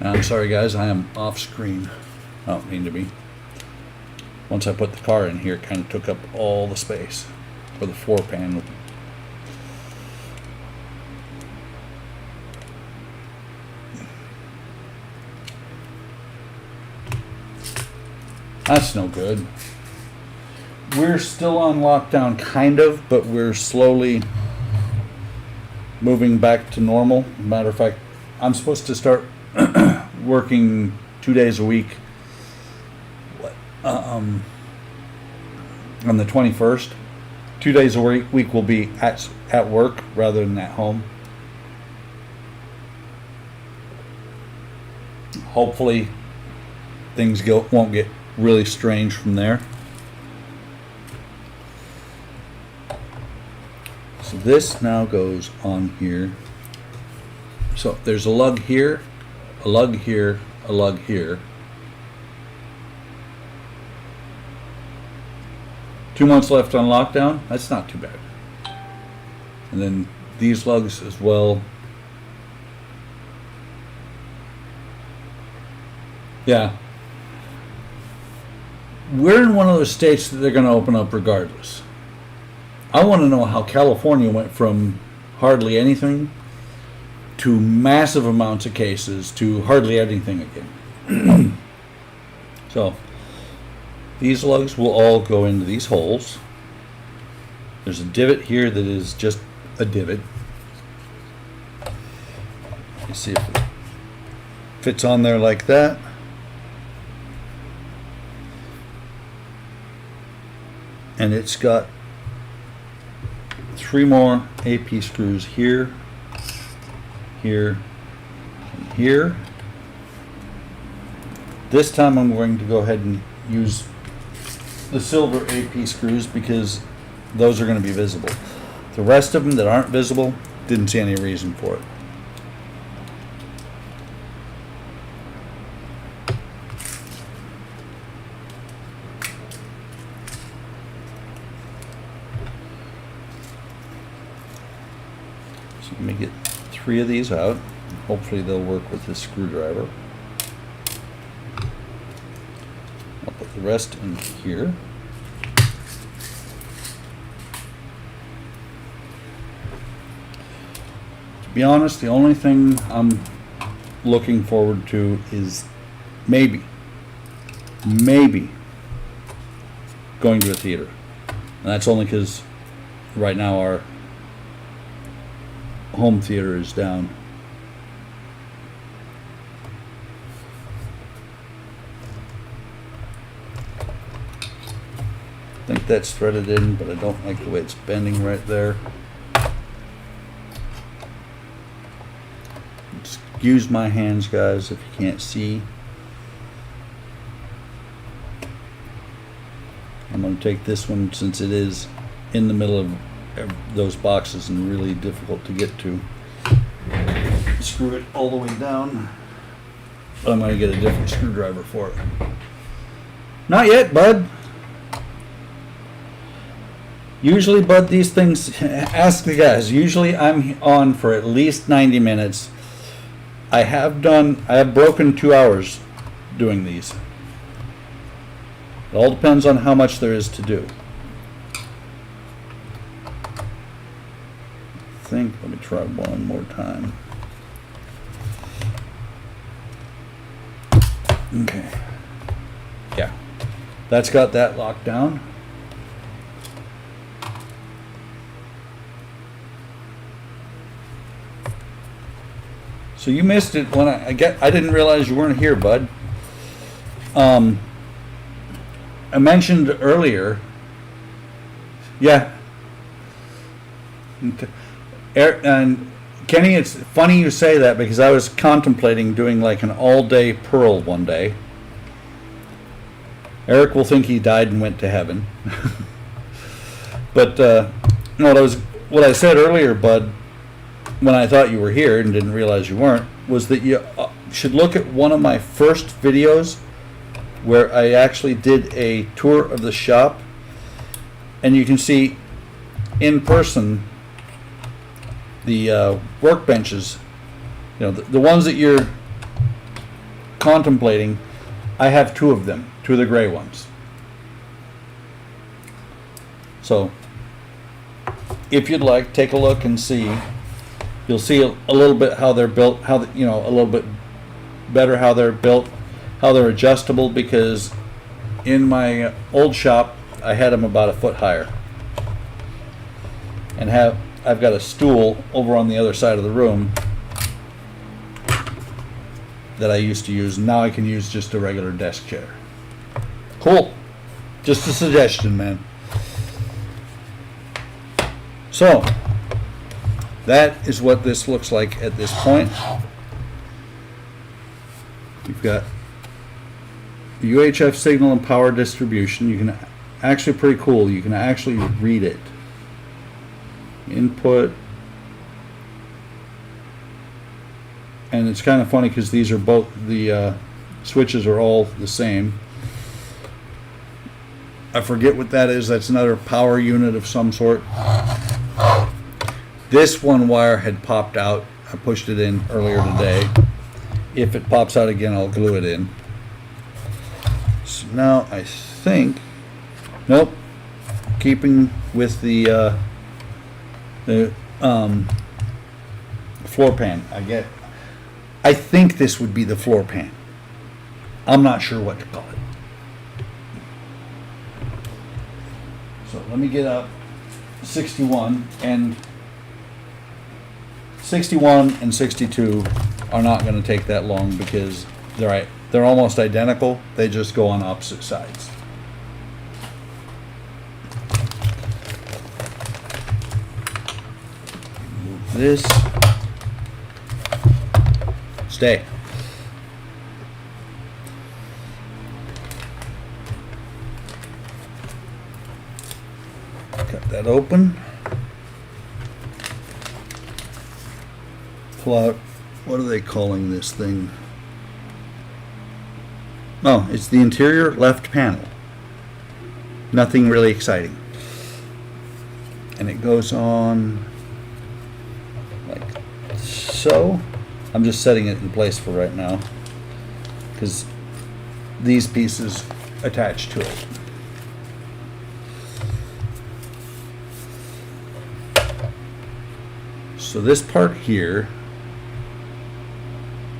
I'm sorry guys, I am off screen. I don't mean to be. Once I put the car in here, it kind of took up all the space for the floor pan. That's no good. We're still on lockdown, kind of, but we're slowly moving back to normal. Matter of fact, I'm supposed to start working 2 days a week on the 21st. 2 days a week will be at work rather than at home. Hopefully things won't get really strange from there. So this now goes on here. So there's a lug here, a lug here, a lug here. 2 months left on lockdown. That's not too bad. And then these lugs as well. Yeah. We're in one of those states that they're going to open up regardless. I want to know how California went from hardly anything to massive amounts of cases to hardly anything again. So these lugs will all go into these holes. There's a divot here that is just a divot. You see if it fits on there like that. And it's got 3 more AP screws here, here, and here. This time I'm going to go ahead and use the silver AP screws because those are going to be visible. The rest of them that aren't visible, didn't see any reason for it. So let me get 3 of these out. Hopefully they'll work with this screwdriver. I'll put the rest in here. To be honest, the only thing I'm looking forward to is maybe going to a theater. And that's only because right now our home theater is down. I think that's threaded in, but I don't like the way it's bending right there. Excuse my hands, guys, if you can't see. I'm going to take this one since it is in the middle of those boxes and really difficult to get to. Screw it all the way down. But I'm going to get a different screwdriver for it. Not yet, bud. Usually, bud, these things, ask the guys, usually I'm on for at least 90 minutes. I have broken 2 hours doing these. It all depends on how much there is to do. Let me try one more time. Okay. Yeah. That's got that locked down. So you missed it when I didn't realize you weren't here, bud. I mentioned earlier. Yeah. And Kenny, it's funny you say that because I was contemplating doing like an all-day Pearl one day. Eric will think he died and went to heaven. But what I said earlier, bud, when I thought you were here and didn't realize you weren't, was that you should look at one of my first videos where I actually did a tour of the shop, and you can see in person the workbenches, the ones that you're contemplating. I have 2 of them, 2 of the gray ones. So if you'd like, take a look and see. You'll see a little bit how they're built, a little bit better how they're built, how they're adjustable, because in my old shop I had them about a foot higher. And I've got a stool over on the other side of the room that I used to use. Now I can use just a regular desk chair. Cool. Just a suggestion, man. So that is what this looks like at this point. You've got the UHF signal and power distribution. You can actually, pretty cool, you can actually read it. Input. And it's kind of funny because these are both, the switches are all the same. I forget what that is. That's another power unit of some sort. This one wire had popped out. I pushed it in earlier today. If it pops out again, I'll glue it in. So now I think, nope, keeping with the floor pan. I think this would be the floor pan. I'm not sure what to call it. So let me get up 61 and 62 are not going to take that long because they're almost identical. They just go on opposite sides. Move this. Stay. Cut that open. Pull out, what are they calling this thing? Oh, it's the interior left panel. Nothing really exciting. And it goes on like so. I'm just setting it in place for right now because these pieces attach to it. So this part here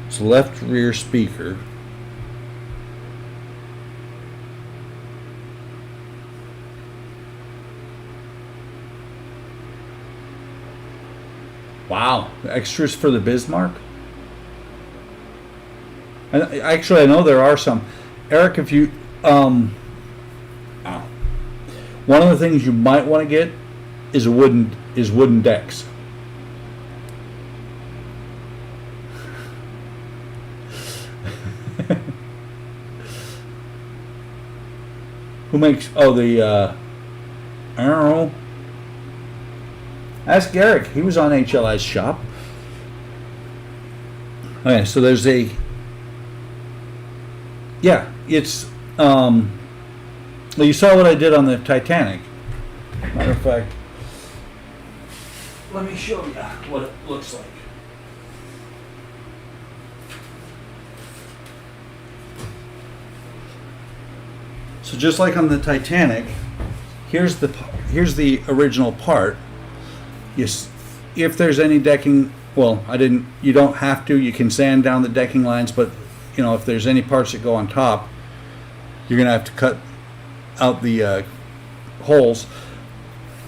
is the left rear speaker. Wow, the extras for the Bismarck. Actually, I know there are some. Eric, if you one of the things you might want to get is wooden decks. Who makes, oh, I don't know. Ask Eric. He was on HLI's shop. Okay, so there's yeah, it's, well, you saw what I did on the Titanic. Matter of fact, let me show you what it looks like. So just like on the Titanic, here's the original part. If there's any decking, well, you don't have to. You can sand down the decking lines, but you know, if there's any parts that go on top, you're gonna have to cut out the holes.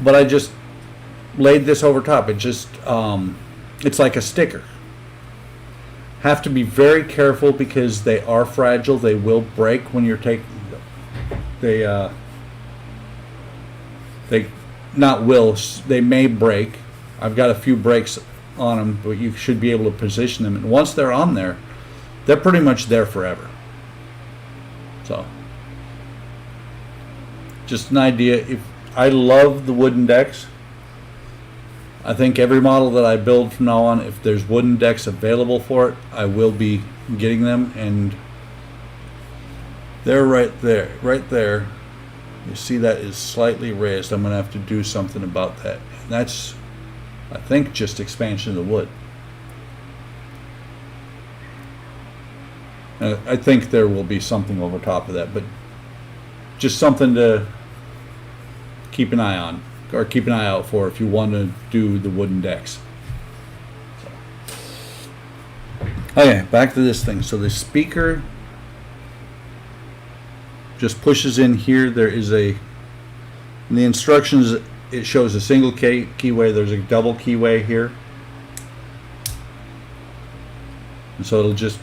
But I just laid this over top. It just it's like a sticker. Have to be very careful because they are fragile. They will break when you're taking. They not will. They may break. I've got a few breaks on them, but you should be able to position them. And once they're on there, they're pretty much there forever. So, just an idea. If I love the wooden decks, I think every model that I build from now on, if there's wooden decks available for it, I will be getting them. And they're right there, right there. You see that is slightly raised. I'm going to have to do something about that. And that's, I think, just expansion of the wood. I think there will be something over top of that, but just something to keep an eye on, or keep an eye out for if you want to do the wooden decks. Okay, back to this thing. So the speaker just pushes in here. There is in the instructions, it shows a single keyway. There's a double keyway here. And so it'll just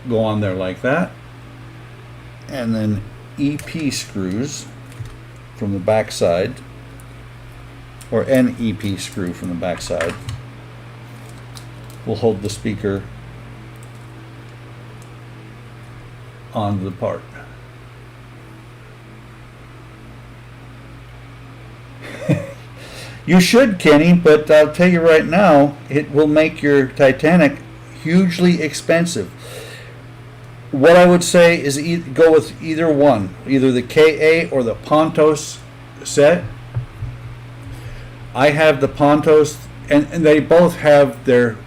go on there like that. And then EP screws from the back side, or an EP screw from the back side, will hold the speaker onto the part. You should, Kenny, but I'll tell you right now, it will make your Titanic hugely expensive. What I would say is go with either one, either the KA or the Pontos set. I have the Pontos, and they both have their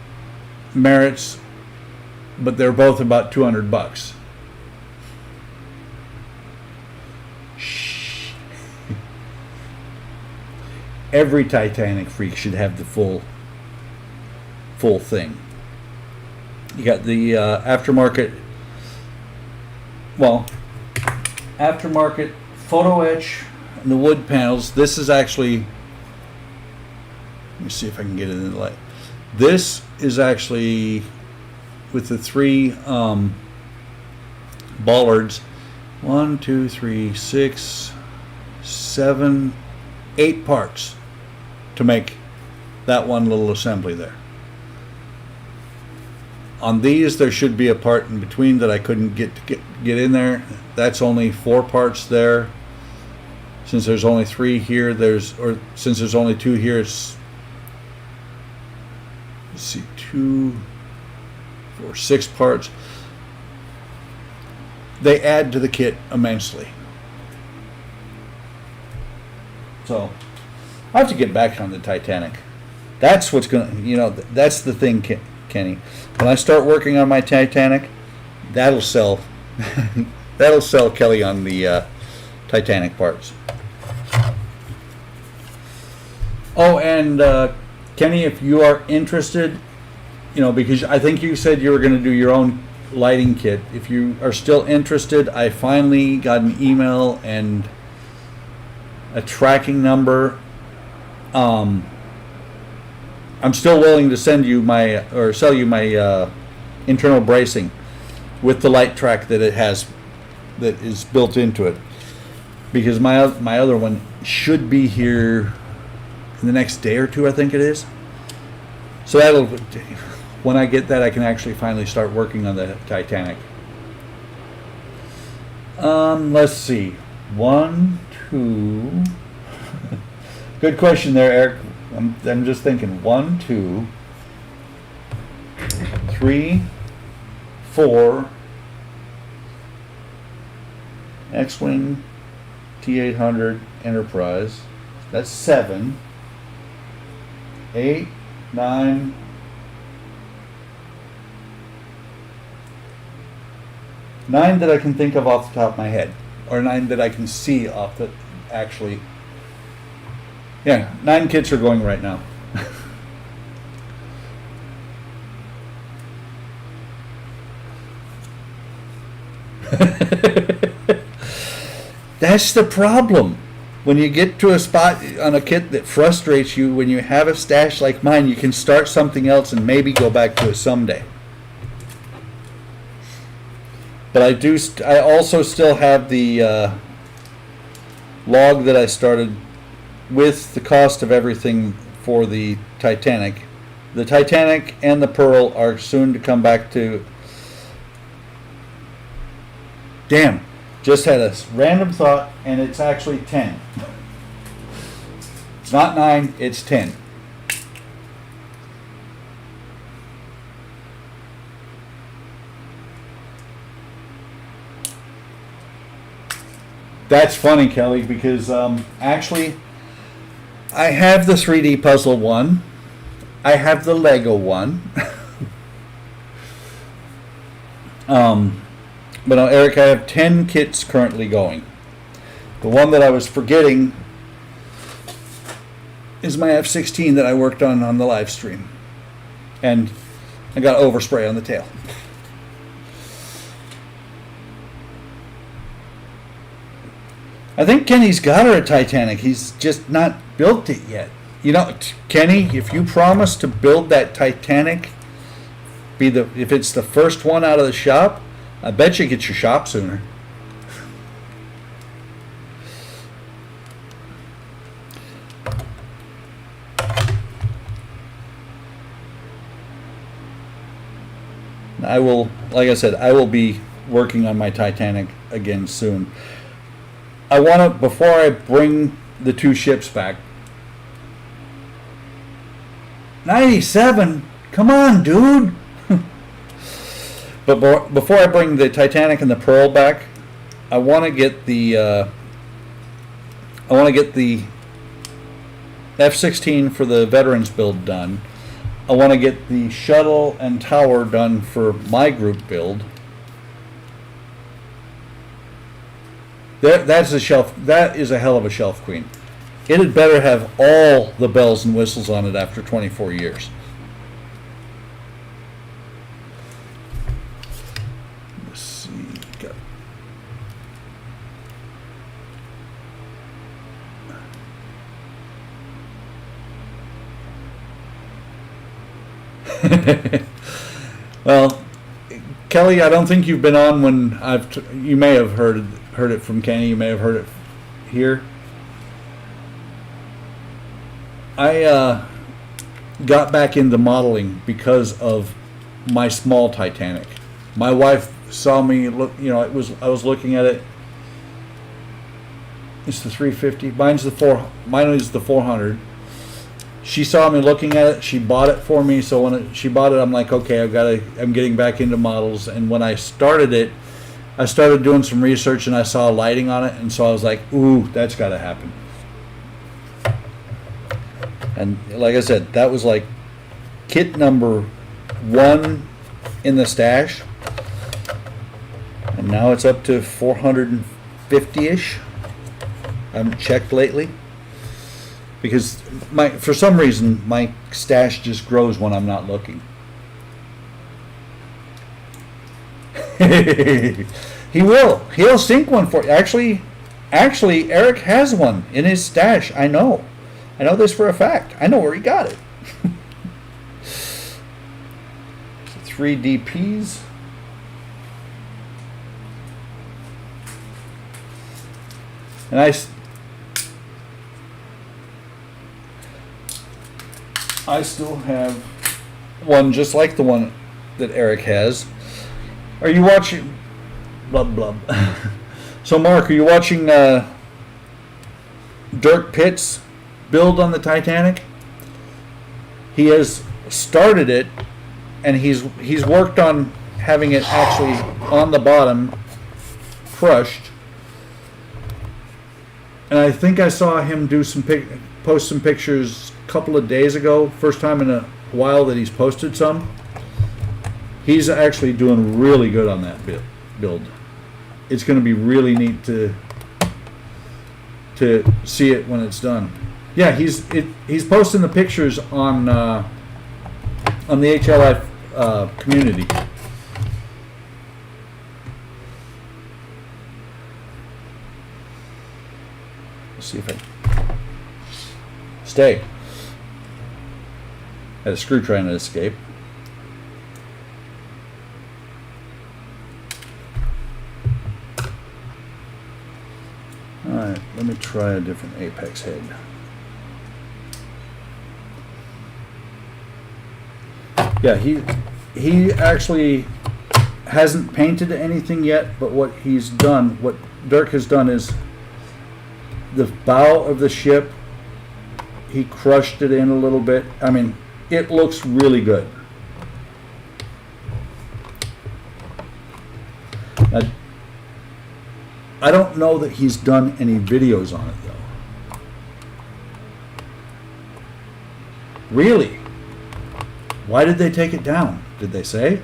merits, but they're both about $200. Every Titanic freak should have the full thing. You got the aftermarket photo etch and the wood panels. This is actually, let me see if I can get it in the light. This is actually with the three bollards, 1, 2, 3, 6, 7, 8 parts to make that one little assembly there. On these, there should be a part in between that I couldn't get in there. That's only 4 parts there. Since there's only 3 here, since there's only 2 here, it's, let's see, 2, 4, 6 parts. They add to the kit immensely. So I have to get back on the Titanic. That's what's gonna, that's the thing, Kenny. When I start working on my Titanic, that'll sell. That'll sell Kelly on the Titanic parts. Oh, and Kenny, if you are interested, because I think you said you were going to do your own lighting kit. If you are still interested, I finally got an email and a tracking number. I'm still willing to sell you my internal bracing with the light track that it has, that is built into it, because my other one should be here in the next day or two, I think it is. So when I get that, I can actually finally start working on the Titanic. Let's see. 1, 2. Good question there, Eric. I'm just thinking 1, 2, 3, 4. X-Wing, T800, Enterprise. That's 7. 8, 9. 9 that I can think of off the top of my head, or 9 that I can see off the actually. Yeah, 9 kits are going right now. That's the problem. When you get to a spot on a kit that frustrates you, when you have a stash like mine, you can start something else and maybe go back to it someday. But I also still have the log that I started with the cost of everything for the Titanic. The Titanic and the Pearl are soon to come back to. Damn, just had a random thought, and it's actually 10. It's not 9, it's 10. That's funny, Kelly, because actually I have the 3D puzzle one. I have the Lego one. But no, Eric, I have 10 kits currently going. The one that I was forgetting is my F-16 that I worked on the live stream. And I got overspray on the tail. I think Kenny's got her a Titanic. He's just not built it yet. You know, Kenny, if you promise to build that Titanic, if it's the first one out of the shop, I bet you get your shop sooner. I will, like I said, I will be working on my Titanic again soon. I want to, before I bring the 2 ships back. 97? Come on, dude. But before I bring the Titanic and the Pearl back, I want to get the F-16 for the veterans build done. I want to get the shuttle and tower done for my group build. That's a shelf. That is a hell of a shelf queen. It had better have all the bells and whistles on it after 24 years. Let's see. Well, Kelly, I don't think you've been on when you may have heard it from Kenny. You may have heard it here. I got back into modeling because of my small Titanic. My wife saw me look. You know, I was looking at it. It's the 350. Mine is the 400. She saw me looking at it. She bought it for me. So when she bought it, I'm like, okay, I'm getting back into models. And when I started it, I started doing some research and I saw lighting on it, and so I was like, ooh, that's got to happen. And like I said, that was like kit number 1 in the stash. And now it's up to 450-ish. I haven't checked lately. Because for some reason, my stash just grows when I'm not looking. He will. He'll sink one for you. Actually, Eric has one in his stash. I know this for a fact. I know where he got it. 3 DPs. And I still have one just like the one that Eric has. Are you watching? Blub blub. So, Mark, are you watching Dirk Pitt's build on the Titanic? He has started it, and he's worked on having it actually on the bottom crushed. And I think I saw him do post some pictures a couple of days ago. First time in a while that he's posted some. He's actually doing really good on that build. It's going to be really neat to see it when it's done. Yeah, he's posting the pictures on the HLI community. Let's see if I stay. Had a screw trying to escape. Alright, let me try a different apex head. Yeah, he actually hasn't painted anything yet, but what Dirk has done is the bow of the ship, he crushed it in a little bit. I mean, it looks really good. Now, I don't know that he's done any videos on it, though. Really? Why did they take it down? Did they say?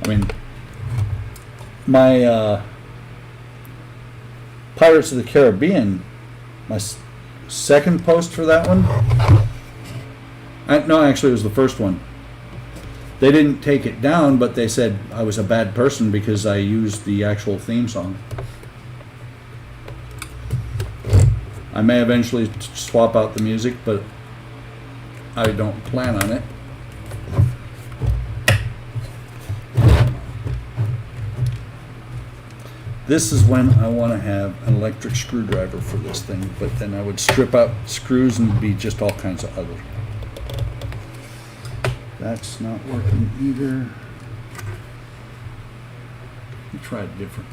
I mean, my Pirates of the Caribbean, my second post for that one. No, actually, it was the first one. They didn't take it down, but they said I was a bad person because I used the actual theme song. I may eventually swap out the music, but I don't plan on it. This is when I want to have an electric screwdriver for this thing, but then I would strip out screws and be just all kinds of ugly. That's not working either. Let me try it different.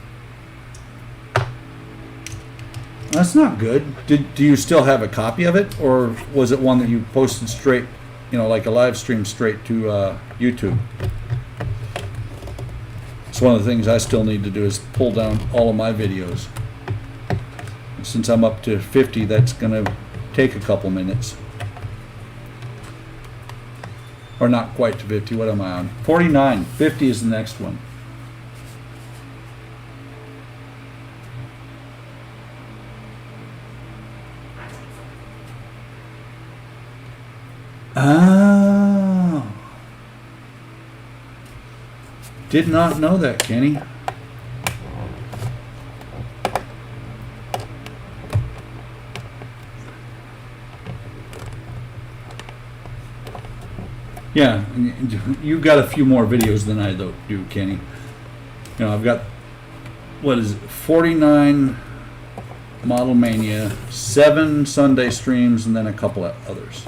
That's not good. Do you still have a copy of it, or was it one that you posted straight, like a live stream straight to YouTube? It's one of the things I still need to do is pull down all of my videos. And since I'm up to 50, that's going to take a couple minutes. Or not quite to 50. What am I on? 49. 50 is the next one. Oh. Did not know that, Kenny. Yeah, you've got a few more videos than I do, Kenny. I've got, 49 Model Mania, 7 Sunday streams, and then a couple of others.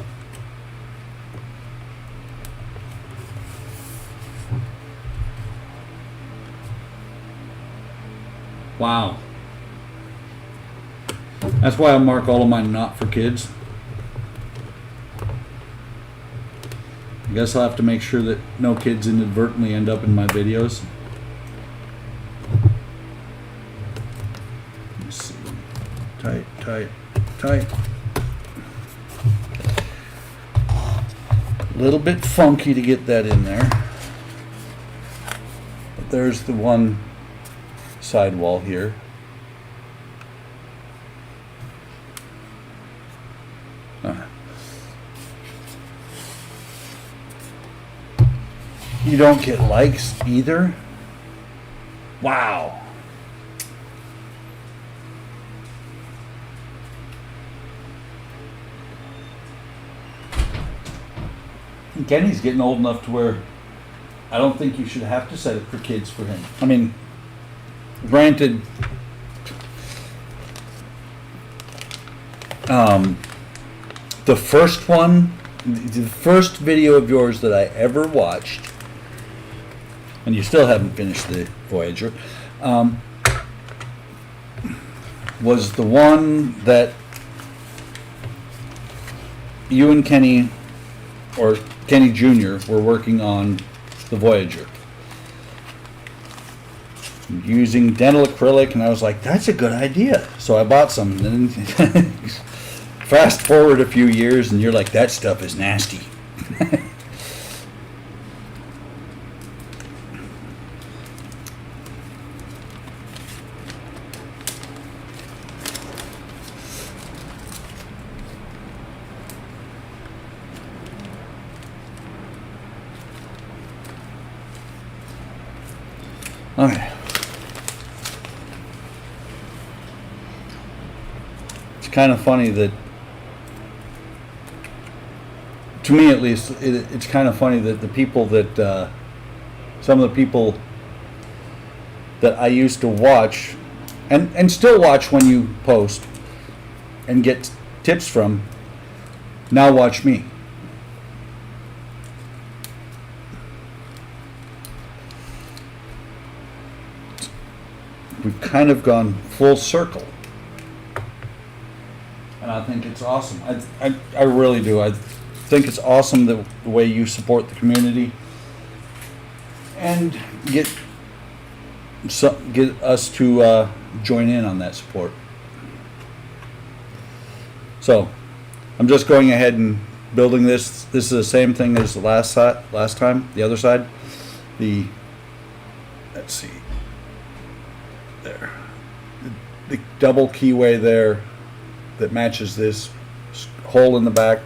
Wow. That's why I mark all of mine not for kids. I guess I'll have to make sure that no kids inadvertently end up in my videos. Let's see. Tight, tight, tight. A little bit funky to get that in there. But there's the one sidewall here. You don't get likes either? Wow. And Kenny's getting old enough to where I don't think you should have to set it for kids for him. I mean, granted, the first one the first video of yours that I ever watched, and you still haven't finished the Voyager, was the one that you and Kenny, or Kenny Jr., were working on the Voyager. Using dental acrylic, and I was like, that's a good idea. So I bought some. And then fast forward a few years, and you're like, that stuff is nasty. Okay. It's kind of funny that, to me at least, it's kind of funny that the people that, some of the people that I used to watch, and still watch when you post and get tips from, now watch me. We've kind of gone full circle. And I think it's awesome. I really do. I think it's awesome the way you support the community and get us to join in on that support. So I'm just going ahead and building this. This is the same thing as the last time, the other side. Let's see. There. The double keyway there that matches this hole in the back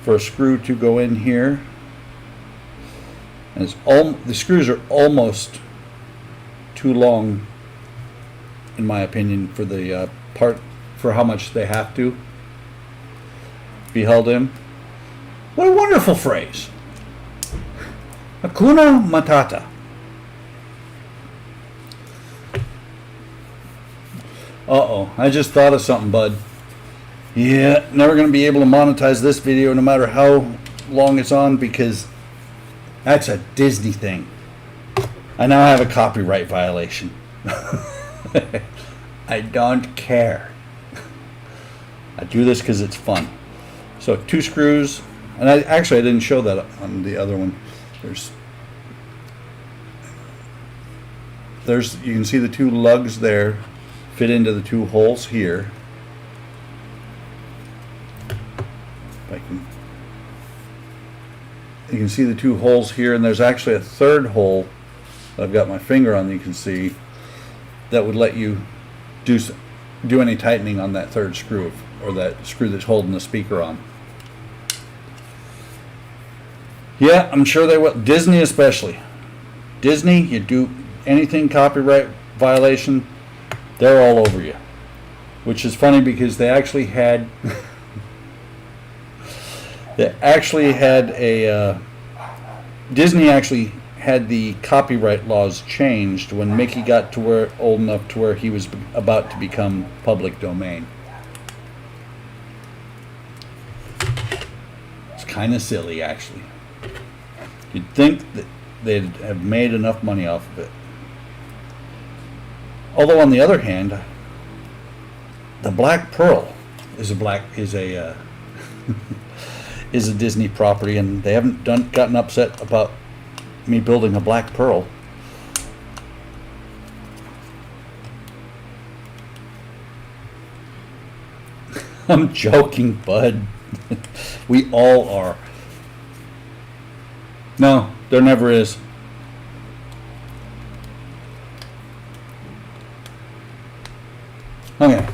for a screw to go in here. And the screws are almost too long, in my opinion, for the part, for how much they have to be held in. What a wonderful phrase. Hakuna Matata. Uh-oh, I just thought of something, bud. Yeah, never going to be able to monetize this video no matter how long it's on, because that's a Disney thing. I now have a copyright violation. I don't care. I do this because it's fun. So 2 screws, and I didn't show that on the other one. You can see the 2 lugs there fit into the 2 holes here. You can see the 2 holes here, and there's actually a 3rd hole that I've got my finger on, you can see, that would let you do any tightening on that 3rd screw, or that screw that's holding the speaker on. Yeah, I'm sure they will. Disney especially. Disney, you do anything copyright violation, they're all over you. Which is funny because they actually had Disney actually had the copyright laws changed when Mickey got to where old enough to where he was about to become public domain. It's kind of silly, actually. You'd think that they'd have made enough money off of it. Although on the other hand, the Black Pearl is a Disney property, and they haven't gotten upset about me building a Black Pearl. I'm joking, bud. We all are. No, there never is. Okay.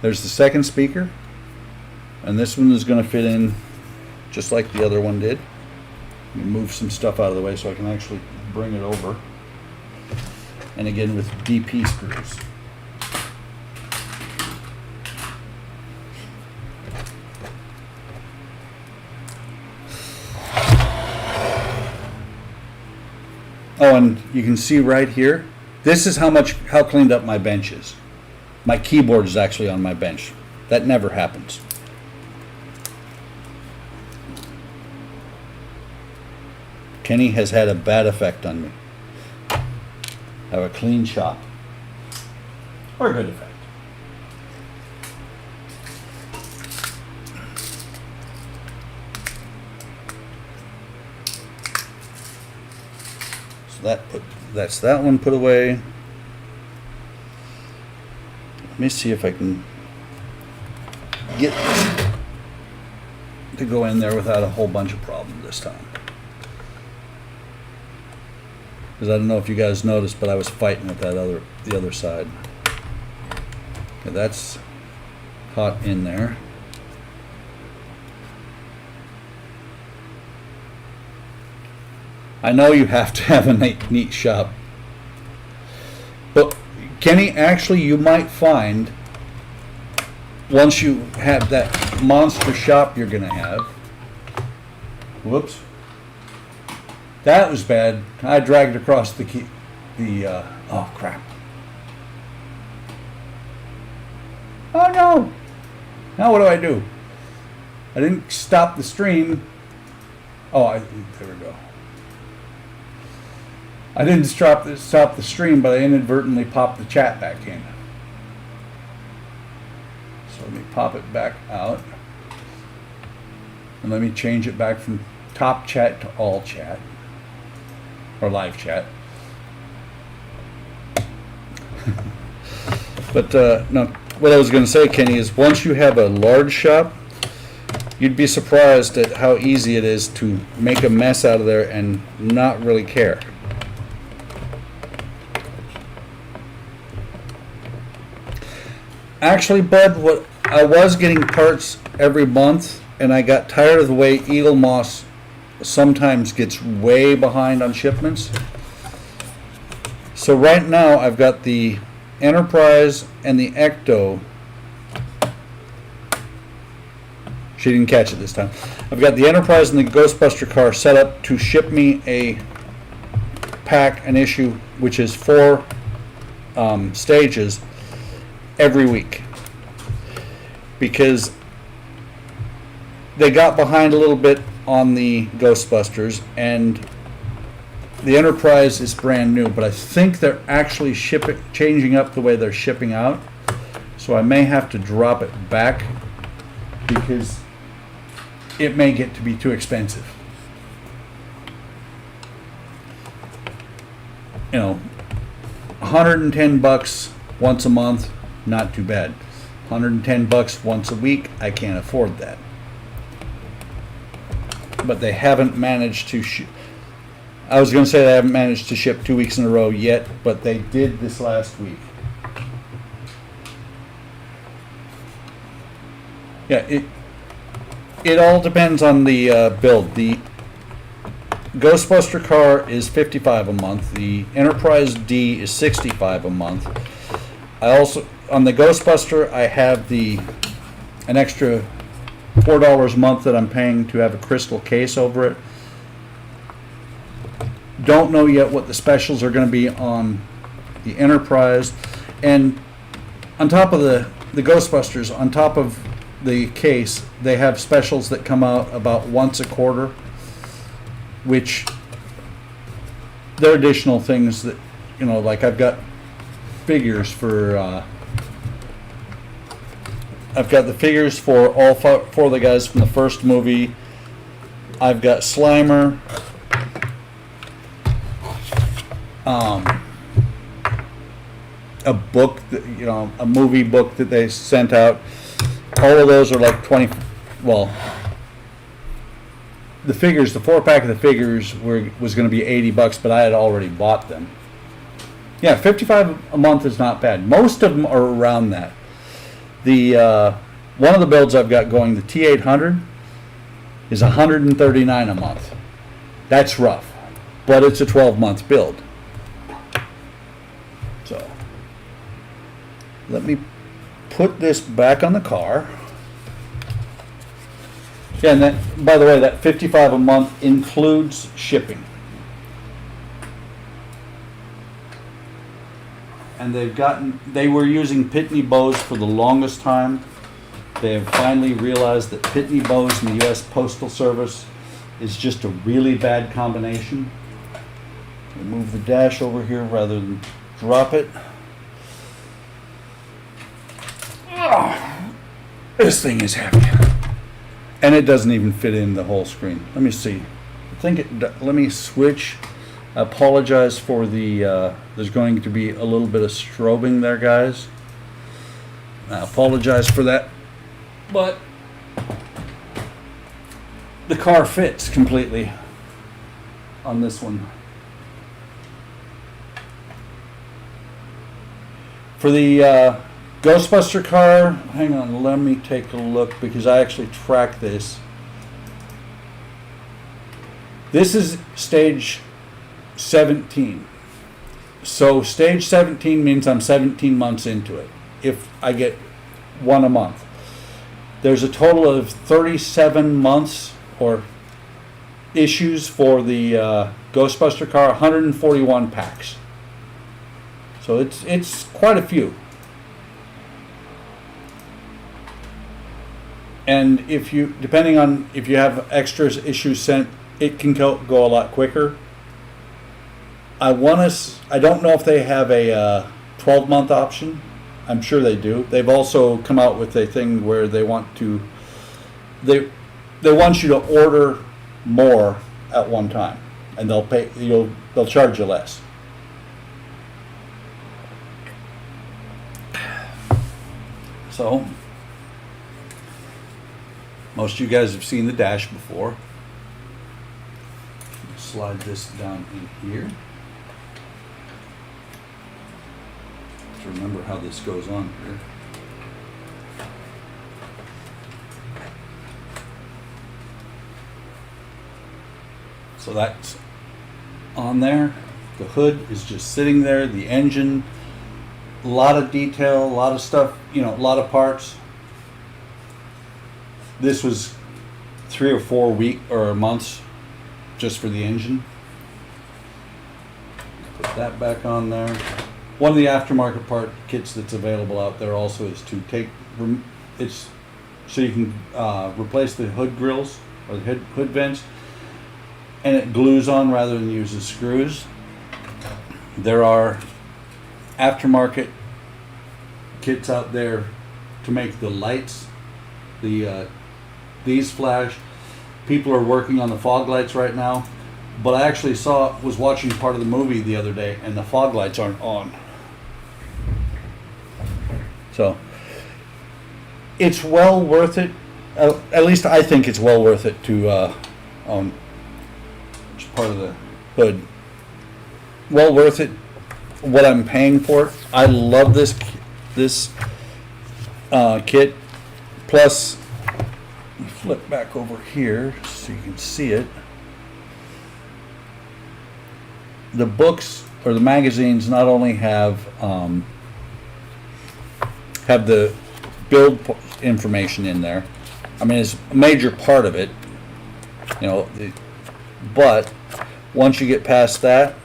There's the second speaker, and this one is going to fit in just like the other one did. Let me move some stuff out of the way so I can actually bring it over. And again with DP screws. Oh, and you can see right here, this is how cleaned up my bench is. My keyboard is actually on my bench. That never happens. Kenny has had a bad effect on me. Have a clean shop. Or a good effect. So that's that one put away. Let me see if I can get to go in there without a whole bunch of problems this time. Because I don't know if you guys noticed, but I was fighting with the other side. Okay, that's hot in there. I know you have to have a neat shop. But Kenny, actually you might find, once you have that monster shop you're gonna have, whoops, that was bad. I dragged across oh crap. Oh no! Now what do I do? I didn't stop the stream. Oh, there we go. I didn't stop the stream, but I inadvertently popped the chat back in. So let me pop it back out. And let me change it back from top chat to all chat. Or live chat. But no, what I was going to say, Kenny, is once you have a large shop, you'd be surprised at how easy it is to make a mess out of there and not really care. Actually, Bud, what I was getting parts every month, and I got tired of the way Eagle Moss sometimes gets way behind on shipments. So right now I've got the Enterprise and the Ecto. She didn't catch it this time. I've got the Enterprise and the Ghostbuster car set up to ship me a pack, an issue, which is 4 stages every week. Because they got behind a little bit on the Ghostbusters, and the Enterprise is brand new, but I think they're actually changing up the way they're shipping out, so I may have to drop it back because it may get to be too expensive. You know, $110 once a month, not too bad. $110 once a week, I can't afford that. But they haven't managed to I was going to say they haven't managed to ship 2 weeks in a row yet, but they did this last week. Yeah, it all depends on the build. The Ghostbuster car is $55 a month. The Enterprise D is $65 a month. I also, on the Ghostbuster, I have an extra $4 a month that I'm paying to have a crystal case over it. Don't know yet what the specials are going to be on the Enterprise. And on top of the Ghostbusters, on top of the case, they have specials that come out about once a quarter, which they're additional things that, you know, like I've got figures for I've got the figures for all 4 of the guys from the first movie. I've got Slimer, a book that, you know, a movie book that they sent out. All of those are like 20. Well, the figures, the 4-pack of the figures was going to be $80, but I had already bought them. Yeah, $55 a month is not bad. Most of them are around that. The one of the builds I've got going, the T800, is $139 a month. That's rough, but it's a 12-month build. So let me put this back on the car. Yeah, and that, by the way, that $55 a month includes shipping. And they were using Pitney Bowes for the longest time. They have finally realized that Pitney Bowes and the U.S. Postal Service is just a really bad combination. We'll move the dash over here rather than drop it. Oh, this thing is heavy. And it doesn't even fit in the whole screen. Let me see. Let me switch. I apologize for the, there's going to be a little bit of strobing there, guys. I apologize for that. But the car fits completely on this one. For the Ghostbuster car, hang on, let me take a look because I actually track this. This is stage 17. So stage 17 means I'm 17 months into it if I get one a month. There's a total of 37 months or issues for the Ghostbuster car, 141 packs. So it's quite a few. And if you, depending on if you have extras issues sent, it can go a lot quicker. I don't know if they have a 12-month option. I'm sure they do. They've also come out with a thing where they want you to order more at one time, and they'll charge you less. So, most of you guys have seen the dash before. Slide this down in here. To remember how this goes on here. So that's on there. The hood is just sitting there. The engine, a lot of detail, a lot of stuff, a lot of parts. This was 3 or 4 weeks or months just for the engine. Put that back on there. One of the aftermarket part kits that's available out there also is to it's so you can replace the hood grills or the hood vents, and it glues on rather than uses screws. There are aftermarket kits out there to make the lights, these flash. People are working on the fog lights right now, but I actually was watching part of the movie the other day, and the fog lights aren't on. So it's well worth it. At least I think it's well worth it to it's part of the hood. Well worth it. What I'm paying for it. I love this kit. Plus, flip back over here so you can see it. The books or the magazines not only have the build information in there. I mean, it's a major part of it, but once you get past that,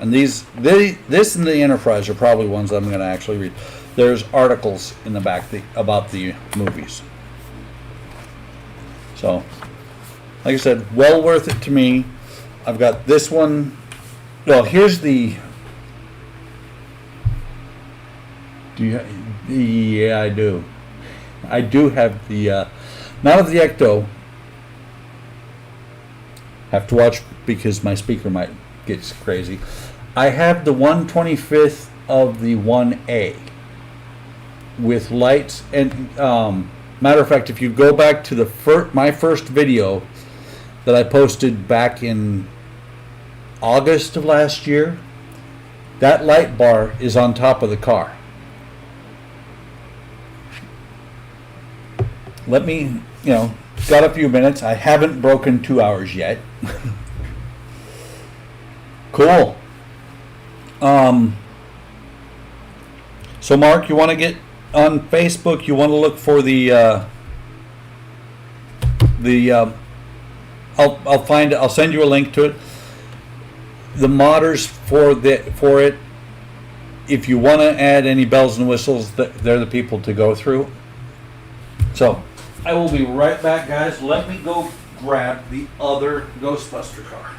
and this and the Enterprise are probably ones I'm going to actually read. There's articles in the back about the movies. So, like I said, well worth it to me. I've got this one. Well, here's the. Yeah, I do. I do have the. Not of the Ecto. Have to watch because my speaker might get crazy. I have the 1/25th of the 1A with lights and. Matter of fact, if you go back to my first video that I posted back in August of last year, that light bar is on top of the car. Let me, got a few minutes. I haven't broken 2 hours yet. Cool. So Mark, you want to get on Facebook? You want to look for I'll send you a link to it. The modders for it. If you want to add any bells and whistles, they're the people to go through. So I will be right back, guys. Let me go grab the other Ghostbuster car.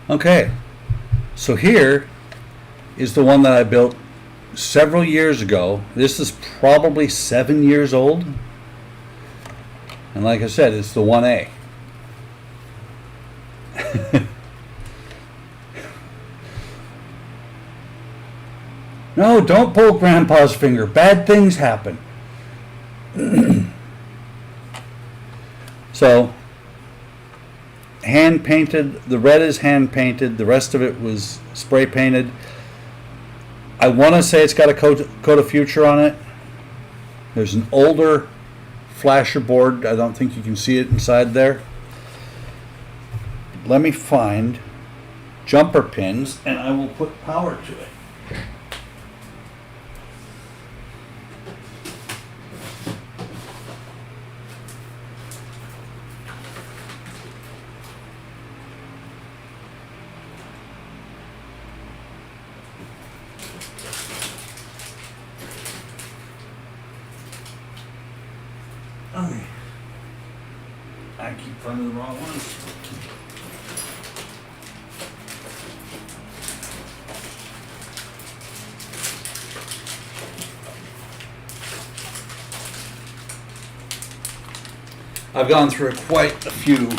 Okay, so here is the one that I built several years ago. This is probably 7 years old. And like I said, it's the 1A. No, don't pull Grandpa's finger. Bad things happen. So, hand painted. The red is hand painted. The rest of it was spray painted. I want to say it's got a coat of future on it. There's an older flasher board. I don't think you can see it inside there. Let me find jumper pins and I will put power to it. Okay. I keep finding the wrong ones. I've gone through quite a few.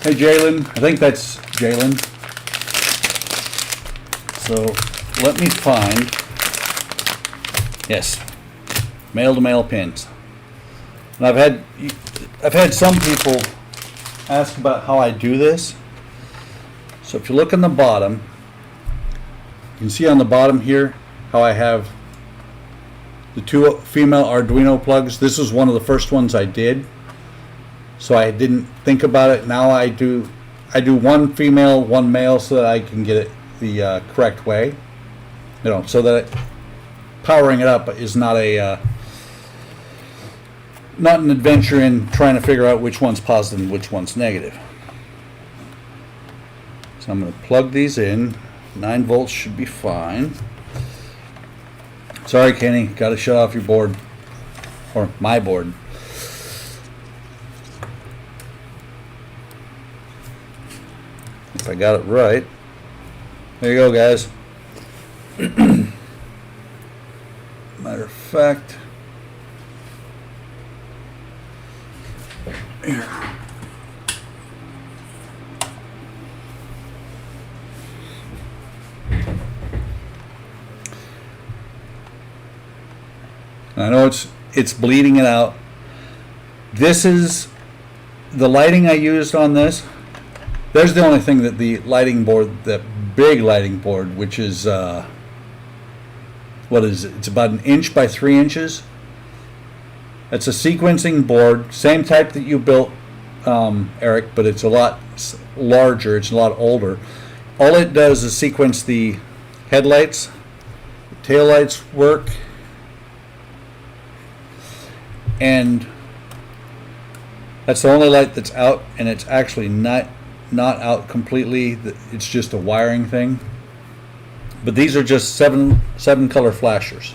Hey Jalen, I think that's Jalen. So let me find, yes, male to male pins. And I've had some people ask about how I do this. So if you look on the bottom, you can see on the bottom here how I have the two female Arduino plugs. This is one of the first ones I did, so I didn't think about it. Now I do one female, one male, so that I can get it the correct way, so that powering it up is not an adventure in trying to figure out which one's positive and which one's negative. So I'm going to plug these in. 9 volts should be fine. Sorry, Kenny, got to shut off your board, or my board. If I got it right. There you go, guys. Matter of fact, here. I know it's bleeding it out. This is the lighting I used on this. There's the only thing that the lighting board, that big lighting board, which is what is it? It's about 1 inch by 3 inches. It's a sequencing board, same type that you built, Eric, but it's a lot larger. It's a lot older. All it does is sequence the headlights, the taillights work, and that's the only light that's out, and it's actually not out completely. It's just a wiring thing. But these are just seven color flashers.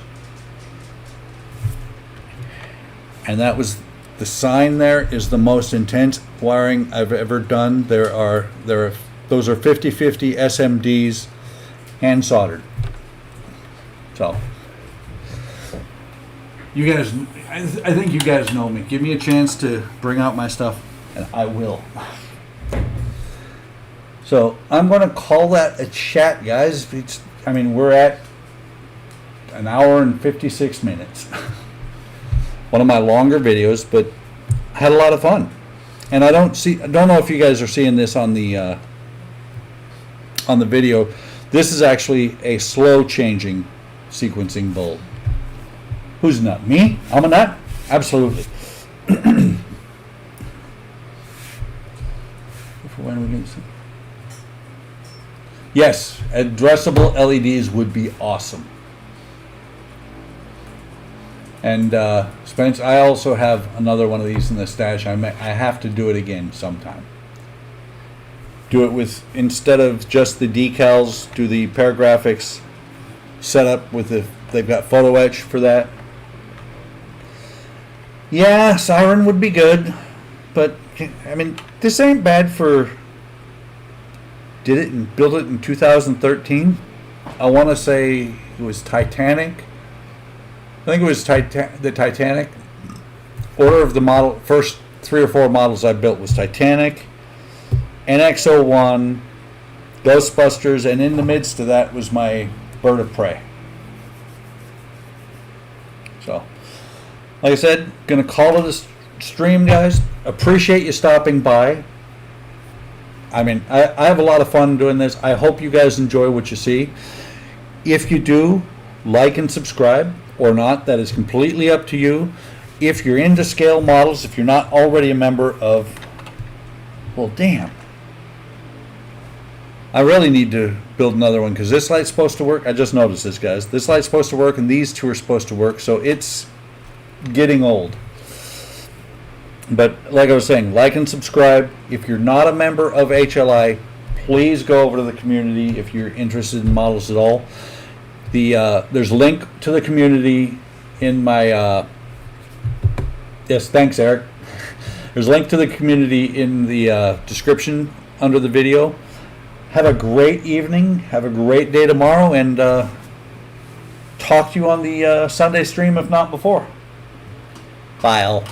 And that was the sign there is the most intense wiring I've ever done. Those are 50/50 SMDs hand soldered. So you guys, I think you guys know me. Give me a chance to bring out my stuff and I will. So I'm going to call that a chat, guys. We're at an hour and 56 minutes. One of my longer videos, but I had a lot of fun. And I don't know if you guys are seeing this on the video. This is actually a slow changing sequencing bulb. Who's a nut? Me? I'm a nut? Absolutely. When are we going to see? Yes, addressable LEDs would be awesome. And Spence, I also have another one of these in the stash. I have to do it again sometime. Do it with, instead of just the decals, do the paragraphics setup with they've got photo etch for that. Yeah, Siren would be good, but this ain't bad for. Built it in 2013. I want to say it was Titanic. I think it was the Titanic. Order of the model, first 3 or 4 models I built was Titanic, NX01, Ghostbusters, and in the midst of that was my Bird of Prey. So, like I said, gonna call it a stream, guys. Appreciate you stopping by. I have a lot of fun doing this. I hope you guys enjoy what you see. If you do, like and subscribe or not, that is completely up to you. If you're into scale models, if you're not already a member of, well, damn. I really need to build another one because this light's supposed to work. I just noticed this, guys. This light's supposed to work and these two are supposed to work, so it's getting old. But like I was saying, like and subscribe. If you're not a member of HLI, please go over to the community if you're interested in models at all. There's a link to the community in my yes, thanks, Eric. There's a link to the community in the description under the video. Have a great evening. Have a great day tomorrow, and talk to you on the Sunday stream, if not before. Bye.